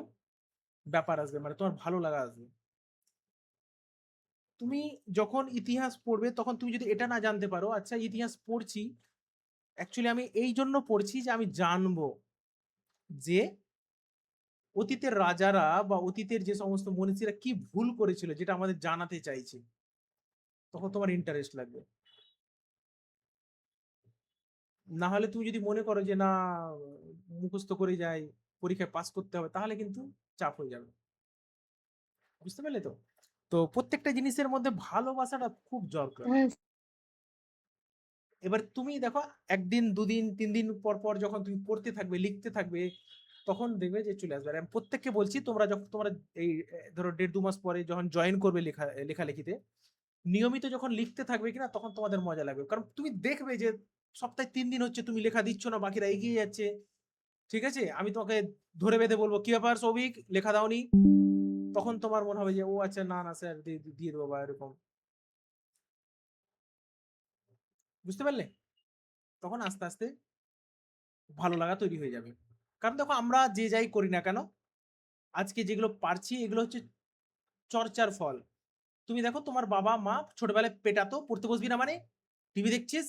ব্যাপার আসবে, মানে তোমার ভালো লাগা আসবে। তুমি যখন ইতিহাস পড়বে তখন তুমি যদি এটা না জানতে পারো, আচ্ছা ইতিহাস পড়ছি, অ্যাকচুয়ালি আমি এই জন্য পড়ছি যে আমি জানবো যে অতীতের রাজারা বা অতীতের যে সমস্ত মনীষীরা কি ভুল করেছিল যেটা আমাদের জানাতে চাইছে, তখন তোমার ইন্টারেস্ট লাগবে। না হলে তুমি যদি মনে করো যে না মুখস্থ করে যাই, পরীক্ষায় পাস করতে হবে, তাহলে কিন্তু চাপ হয়ে যাবে। বুঝতে পারলে তো? তো প্রত্যেকটা জিনিসের মধ্যে ভালোবাসাটা খুব দরকার। হ্যাঁ এবার তুমি দেখো একদিন 2 দিন 3 দিন পর পর যখন তুমি পড়তে থাকবে লিখতে থাকবে, তখন দেখবে যে চলে আসবে। আর আমি প্রত্যেককে বলছি তোমরা যখন তোমরা এই ধরো 1.5-2 মাস পরে যখন জয়েন করবে লেখালেখিতে, নিয়মিত যখন লিখতে থাকবে কিনা তখন তোমাদের মজা লাগবে, কারণ তুমি দেখবে যে সপ্তাহে 3 দিন হচ্ছে তুমি লেখা দিচ্ছ না, বাকিরা এগিয়ে যাচ্ছে। ঠিক আছে, আমি তোমাকে ধরে বেঁধে বলবো কি ব্যাপার সৌভিক লেখা দাওনি, তখন তোমার মনে হবে যে ও আচ্ছা না না স্যার দিয়ে দেবো বা এরকম, বুঝতে পারলে? তখন আস্তে আস্তে ভালো লাগা তৈরি হয়ে যাবে। কারণ দেখো আমরা যে যাই করি না কেন, আজকে যেগুলো পারছি এগুলো হচ্ছে চর্চার ফল। তুমি দেখো তোমার বাবা মা ছোটবেলায় পেটাতো, পড়তে বসবি না মানে, টিভি দেখছিস,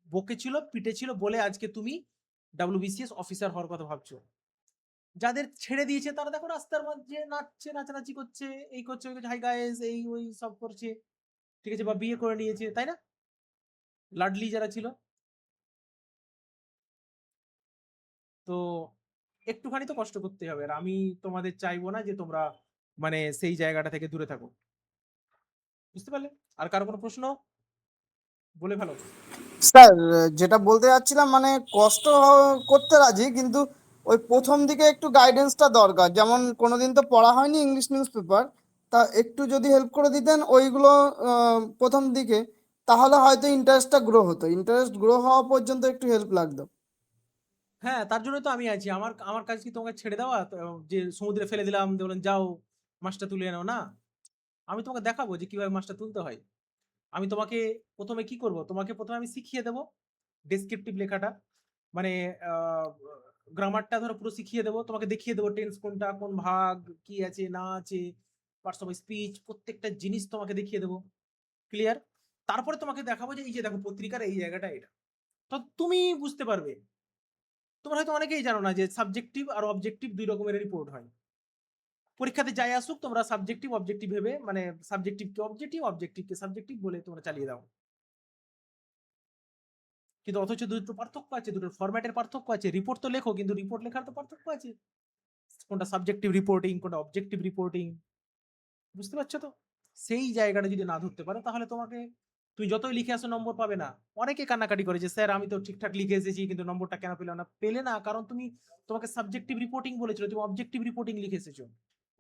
বকেছিল পিটেছিল বলে আজকে তুমি WBCS অফিসার হওয়ার কথা ভাবছো। যাদের ছেড়ে দিয়েছে তারা দেখো রাস্তার মধ্যে নাচছে, নাচানাচি করছে, এই করছে ওই করছে, হাই গাইস এই ওই সব করছে, ঠিক আছে, বা বিয়ে করে নিয়েছে, তাই না? লাডলি যারা ছিল। তো একটুখানি তো কষ্ট করতে হবে, আর আমি তোমাদের চাইবো না যে তোমরা মানে সেই জায়গাটা থেকে দূরে থাকো, বুঝতে পারলে? আর কারো কোনো প্রশ্ন বলে ফেলো। স্যার যেটা বলতে যাচ্ছিলাম মানে কষ্ট করতে রাজি, কিন্তু ওই প্রথম দিকে একটু গাইডেন্সটা দরকার। যেমন কোনোদিন তো পড়া হয়নি ইংলিশ নিউজ পেপার, তা একটু যদি হেল্প করে দিতেন ওইগুলো প্রথম দিকে, তাহলে হয়তো ইন্টারেস্টটা গ্রো হতো। ইন্টারেস্ট গ্রো হওয়া পর্যন্ত একটু হেল্প লাগতো। হ্যাঁ, তার জন্য তো আমি আছি। আমার আমার কাজ কি তোমাকে ছেড়ে দেওয়া যে সমুদ্রে ফেলে দিলাম, দিয়ে বললেন যাও মাছটা তুলে এনো, না। আমি তোমাকে দেখাবো যে কিভাবে মাছটা তুলতে হয়। আমি তোমাকে প্রথমে কি করব, তোমাকে প্রথমে আমি শিখিয়ে দেবো ডেসক্রিপটিভ লেখাটা, মানে গ্রামারটা ধরো পুরো শিখিয়ে দেবো, তোমাকে দেখিয়ে দেবো টেন্স কোনটা, কোন ভাগ কি আছে না আছে, পার্টস অফ স্পিচ, প্রত্যেকটা জিনিস তোমাকে দেখিয়ে দেবো, ক্লিয়ার? তারপরে তোমাকে দেখাবো যে এই যে দেখো পত্রিকার এই জায়গাটা এটা, তো তুমি বুঝতে পারবে। তোমরা হয়তো অনেকেই জানো না যে সাবজেক্টিভ আর অবজেক্টিভ দুই রকমের রিপোর্ট হয়। পরীক্ষাতে যাই আসুক তোমরা সাবজেক্টিভ অবজেক্টিভ ভেবে, মানে সাবজেক্টিভকে অবজেক্টিভ অবজেক্টিভকে সাবজেক্টিভ বলে তোমরা চালিয়ে দাও। কিন্তু অথচ দুটো পার্থক্য আছে, দুটোর ফরম্যাটের পার্থক্য আছে। রিপোর্ট তো লেখো, কিন্তু রিপোর্ট লেখার তো পার্থক্য আছে, কোনটা সাবজেক্টিভ রিপোর্টিং কোনটা অবজেক্টিভ রিপোর্টিং, বুঝতে পারছো তো? সেই জায়গাটা যদি না ধরতে পারো তাহলে তোমাকে, তুমি যতই লিখে আসো নম্বর পাবে না। অনেকে কান্নাকাটি করে যে স্যার আমি তো ঠিকঠাক লিখে এসেছি কিন্তু নম্বরটা কেন পেলাম না। পেলে না কারণ তুমি, তোমাকে সাবজেক্টিভ রিপোর্টিং বলেছিল, তুমি অবজেক্টিভ রিপোর্টিং লিখে এসেছো,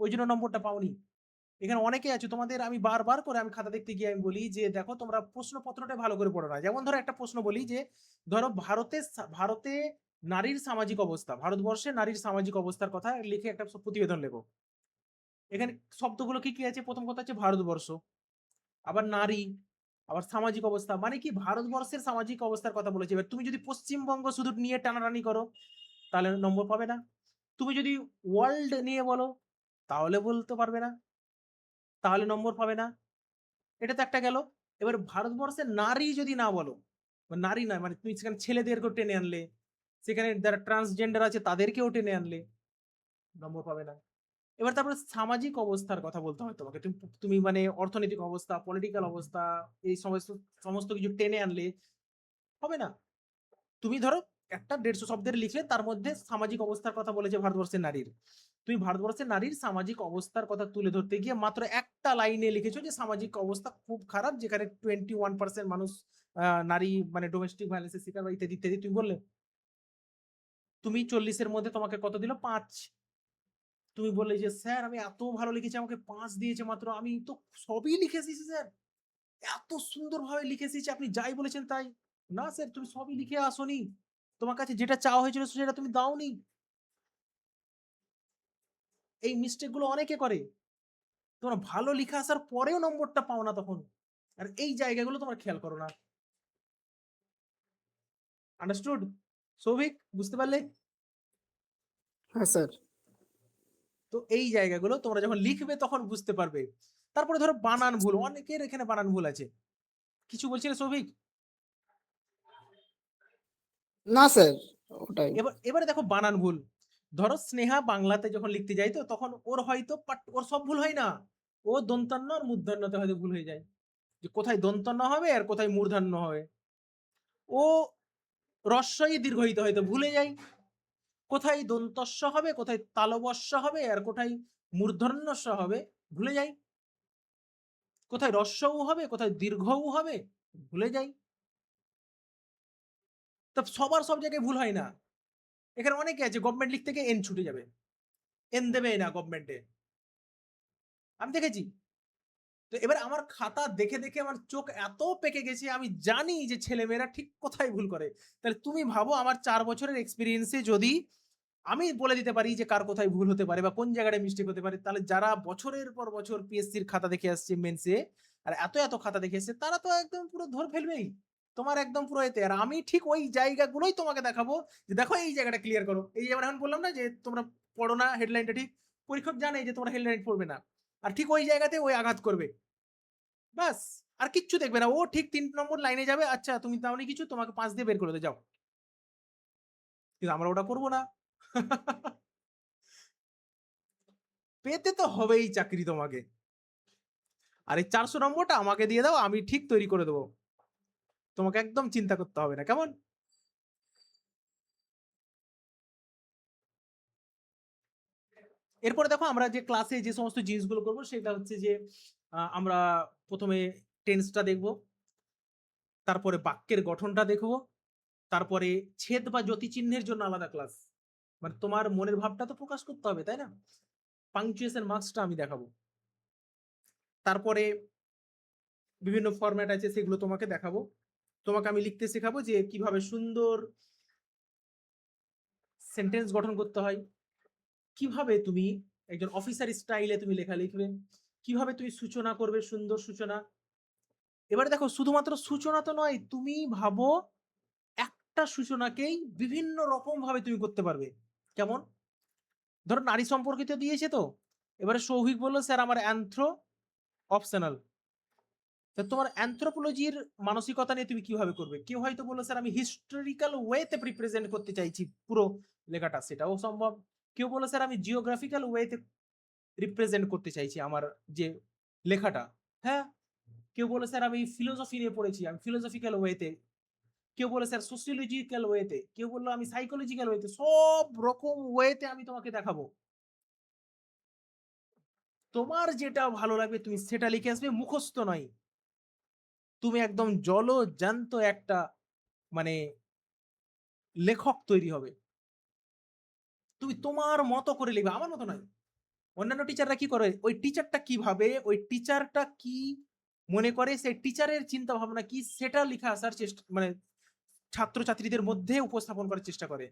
ওই জন্য নম্বরটা পাওনি। এখানে অনেকে আছে, তোমাদের আমি বারবার করে আমি খাতা দেখতে গিয়ে আমি বলি যে দেখো তোমরা প্রশ্নপত্রটা ভালো করে পড়ো না। যেমন ধরো একটা প্রশ্ন বলি যে ধরো ভারতে নারীর সামাজিক অবস্থা, ভারতবর্ষে নারীর সামাজিক অবস্থার কথা লিখে একটা প্রতিবেদন লেখো। এখানে শব্দগুলো কি কি আছে? প্রথম কথা হচ্ছে ভারতবর্ষ, আবার নারী, আবার সামাজিক অবস্থা, মানে কি ভারতবর্ষের সামাজিক অবস্থার কথা বলেছে। এবার তুমি যদি পশ্চিমবঙ্গ শুধু নিয়ে টানাটানি করো তাহলে নম্বর পাবে না। তুমি যদি ওয়ার্ল্ড নিয়ে বলো তাহলে বলতে পারবে না, তাহলে নম্বর পাবে না। এটা তো একটা গেল। এবার ভারতবর্ষের নারী যদি না বলো, নারী নয় মানে তুমি সেখানে ছেলেদেরকেও টেনে আনলে, সেখানে যারা ট্রান্সজেন্ডার আছে তাদেরকেও টেনে আনলে, নম্বর পাবে না। এবার তারপরে সামাজিক অবস্থার কথা বলতে হয় তোমাকে, তুমি তুমি মানে অর্থনৈতিক অবস্থা, পলিটিক্যাল অবস্থা, এই সমস্ত সমস্ত কিছু টেনে আনলে হবে না। তুমি ধরো একটা 150 শব্দের লিখলে তার মধ্যে সামাজিক অবস্থার কথা বলেছে ভারতবর্ষের নারীর, তুমি ভারতবর্ষের নারীর সামাজিক অবস্থার কথা তুলে ধরতে গিয়ে মাত্র একটা লাইনে লিখেছো যে সামাজিক অবস্থা খুব খারাপ, যেখানে 21% মানুষ নারী মানে ডোমেস্টিক ভায়োলেন্সের শিকার বা ইত্যাদি ইত্যাদি তুমি বললে। তুমি 40-এর মধ্যে তোমাকে কত দিল? 5। তুমি বললে যে স্যার আমি এত ভালো লিখেছি, আমাকে 5 দিয়েছে মাত্র, আমি তো সবই লিখে এসেছি স্যার, এত সুন্দরভাবে লিখে এসেছি, আপনি যাই বলেছেন তাই। না স্যার তুমি সবই লিখে আসোনি, তোমার কাছে যেটা চাওয়া হয়েছিল সেটা তুমি দাওনি। এই মিস্টেক গুলো অনেকে করে, তোমরা ভালো লিখে আসার পরেও নম্বরটা পাও না তখন, আর এই জায়গাগুলো তোমরা খেয়াল করো না। আন্ডারস্টুড সৌভিক? বুঝতে পারলে? হ্যাঁ স্যার। তো এই জায়গাগুলো তোমরা যখন লিখবে তখন বুঝতে পারবে। তারপরে ধরো বানান ভুল, অনেকের এখানে বানান ভুল আছে। কিছু বলছিলে সৌভিক? না স্যার, ওটাই। এবারে দেখো বানান ভুল। ধরো স্নেহা বাংলাতে যখন লিখতে যাই তো তখন ওর হয়তো ওর সব ভুল হয় না, ও দন্তান্ন আর মূর্ধন্যতে হয়তো ভুল হয়ে যায়, যে কোথায় দন্তান্ন হবে আর কোথায় মূর্ধন্য হবে। ও রস্বই দীর্ঘইতে হয়তো ভুলে যায়, কোথায় দন্তস্ব হবে কোথায় তালবস্য হবে আর কোথায় মূর্ধন্যস্ব হবে ভুলে যাই, কোথায় রস্যও হবে কোথায় দীর্ঘও হবে ভুলে যাই। তো সবার সব জায়গায় ভুল হয় না। এখানে অনেকে আছে গভর্নমেন্ট লিখতে গিয়ে এন ছুটে যাবে, এন দেবে না গভর্নমেন্টে, আমি দেখেছি। তো তো এবার আমার খাতা দেখে দেখে আমার চোখ এত পেকে গেছে, আমি জানি যে ছেলেমেয়েরা ঠিক কোথায় ভুল করে। তাহলে তুমি ভাবো আমার 4 বছরের এক্সপিরিয়েন্সে যদি আমি বলে দিতে পারি যে কার কোথায় ভুল হতে পারে বা কোন জায়গাটা মিস্টেক হতে পারে, তাহলে যারা বছরের পর বছর পিএসসির খাতা দেখে আসছে মেন্সে, আর এত এত খাতা দেখে আসছে, তারা তো একদম পুরো ধরে ফেলবেই তোমার একদম পুরো এতে। আর আমি ঠিক ওই জায়গাগুলোই তোমাকে দেখাবো যে দেখো এই জায়গাটা ক্লিয়ার করো। এই যে আমরা এখন বললাম না যে তোমরা পড়ো না হেডলাইনটা, ঠিক পরীক্ষক জানে যে তোমরা হেডলাইন পড়বে না, আর ঠিক ওই জায়গাতে ওই আঘাত করবে, ব্যাস আর কিচ্ছু দেখবে না। ও ঠিক 3 নম্বর লাইনে যাবে, আচ্ছা তুমি তাহলে কিছু, তোমাকে 5 দিয়ে বের করে দেবে, যাও। কিন্তু আমরা ওটা করবো না। পেতে তো হবেই চাকরি তোমাকে, আর এই 400 নম্বরটা আমাকে দিয়ে দাও, আমি ঠিক তৈরি করে দেবো, তোমাকে একদম চিন্তা করতে হবে না, কেমন? এরপরে দেখো আমরা যে ক্লাসে যে সমস্ত জিনিসগুলো করবো সেটা হচ্ছে যে আমরা প্রথমে টেন্সটা দেখব, তারপরে বাক্যের গঠনটা দেখব, তারপরে ছেদ বা জ্যোতি চিহ্নের জন্য আলাদা ক্লাস, মানে তোমার মনের ভাবটা তো প্রকাশ করতে হবে, তাই না? পাংচুয়েশন মার্কসটা আমি দেখাবো, তারপরে বিভিন্ন ফরম্যাট আছে সেগুলো তোমাকে দেখাবো, তোমাকে আমি লিখতে শেখাবো যে কিভাবে সুন্দর সেন্টেন্স গঠন করতে হয়, কিভাবে তুমি একজন অফিসার স্টাইলে তুমি লেখা লিখবে, কিভাবে তুমি সূচনা করবে, সুন্দর সূচনা। এবারে দেখো শুধুমাত্র সূচনা তো নয়, তুমি ভাবো একটা সূচনাকেই বিভিন্ন রকম ভাবে তুমি করতে পারবে। কেমন? ধরো নারী সম্পর্কিত দিয়েছে, তো এবারে সৌভিক বললো স্যার আমার অ্যান্থ্রো অপশনাল, তা তোমার অ্যান্থ্রোপোলজির মানসিকতা নিয়ে তুমি কিভাবে করবে। কেউ হয়তো বললো স্যার আমি হিস্টোরিক্যাল ওয়েতে রিপ্রেজেন্ট করতে চাইছি পুরো লেখাটা, সেটাও সম্ভব। কেউ বললো স্যার আমি জিওগ্রাফিক্যাল ওয়েতে রিপ্রেজেন্ট করতে চাইছি আমার যে লেখাটা, হ্যাঁ। কেউ বলে স্যার আমি ফিলোসফি নিয়ে পড়েছি, আমি ফিলোসফিক্যাল ওয়েতে। কেউ বলে স্যার সোশিওলজিক্যাল ওয়েতে, কেউ বললো আমি সাইকোলজিক্যাল ওয়েতে। সব রকম ওয়েতে আমি তোমাকে দেখাবো, তোমার যেটা ভালো লাগবে তুমি সেটা লিখে আসবে, মুখস্থ নয়। তুমি একদম জলজ্যান্ত একটা মানে লেখক তৈরি হবে, তুমি তোমার মতো করে লিখবে, আমার মতো নয়। অন্যান্য টিচাররা কি করে, ওই টিচারটা কিভাবে, ওই টিচারটা কি মনে করে, সেই টিচারের চিন্তা ভাবনা কি সেটা লিখে আসার চেষ্টা, মানে ছাত্রছাত্রীদের মধ্যে উপস্থাপন করার চেষ্টা করে।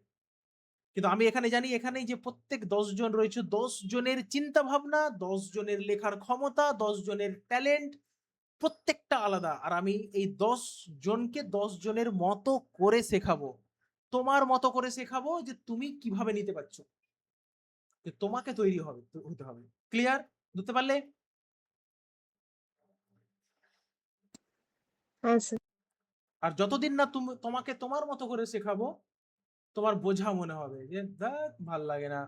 কিন্তু আমি এখানে জানি, এখানে যে প্রত্যেক 10 জন রয়েছে, 10 জনের চিন্তা ভাবনা, 10 জনের লেখার ক্ষমতা, 10 জনের ট্যালেন্ট প্রত্যেকটা আলাদা। আর আমি এই 10 জনকে 10 জনের মতো করে শেখাবো, তোমার মতো করে শেখাবো যে তুমি কিভাবে নিতে পারছো, যে তোমাকে তৈরি হতে হবে। ক্লিয়ার? বুঝতে পারলে? হ্যাঁ স্যার। আর যতদিন না তোমাকে তোমার মতো করে শেখাবো, তোমার বোঝা মনে হবে যে দেখ ভাল লাগে না,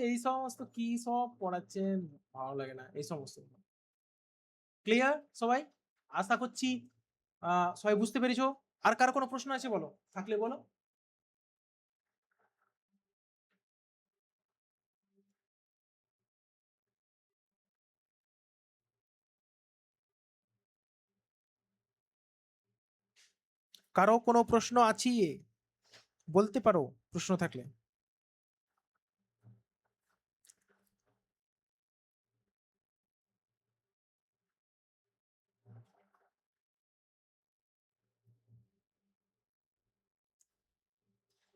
এই সমস্ত কি সব পড়াচ্ছেন, ভালো লাগে না, এই সমস্ত। ক্লিয়ার সবাই? আশা করছি সবাই বুঝতে পেরেছো। আর কারো কোনো প্রশ্ন আছে বলো, থাকলে বলো। কারো কোনো প্রশ্ন আছে? বলতে পারো প্রশ্ন থাকলে।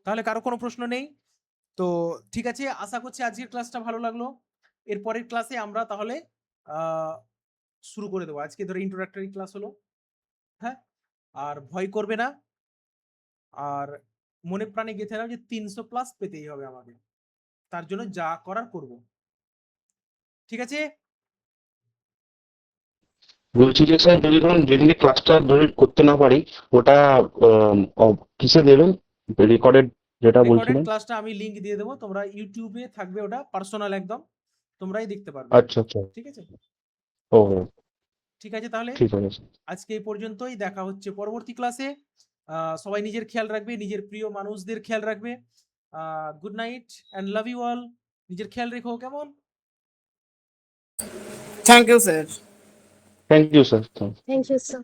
তাহলে কারো কোনো প্রশ্ন নেই তো ঠিক আছে, আশা করছি আজকের ক্লাসটা ভালো লাগলো। এর পরের ক্লাসে আমরা তাহলে শুরু করে দেবো। আজকে ধরো ইন্ট্রোডাক্টরি ক্লাস হলো, হ্যাঁ। আর ভয় করবে না, আর মনে প্রাণে গেঁথে নাও যে 300 প্লাস পেতেই হবে আমাকে, তার জন্য যা করার করব। ঠিক আছে? বলছি যে স্যার যদি ধরুন যেদিকে ক্লাসটা ধরে করতে না পারি ওটা কিসে দেবেন, রেকর্ডেড যেটা রেকর্ডেড বলছিলেন? ক্লাসটা আমি লিংক দিয়ে দেবো, তোমরা ইউটিউবে থাকবে, ওটা পার্সোনাল একদম, তোমরাই দেখতে পারবে। আচ্ছা আচ্ছা, ঠিক আছে? ও ঠিক আছে, তাহলে ঠিক আছে স্যার। আজকে এই পর্যন্তই, দেখা হচ্ছে পরবর্তী ক্লাসে। সবাই নিজের খেয়াল রাখবে, নিজের প্রিয় মানুষদের খেয়াল রাখবে। Good night and love you all. নিজের খেয়াল রেখো, কেমন? Thank you sir. Thank you sir. Thank you sir.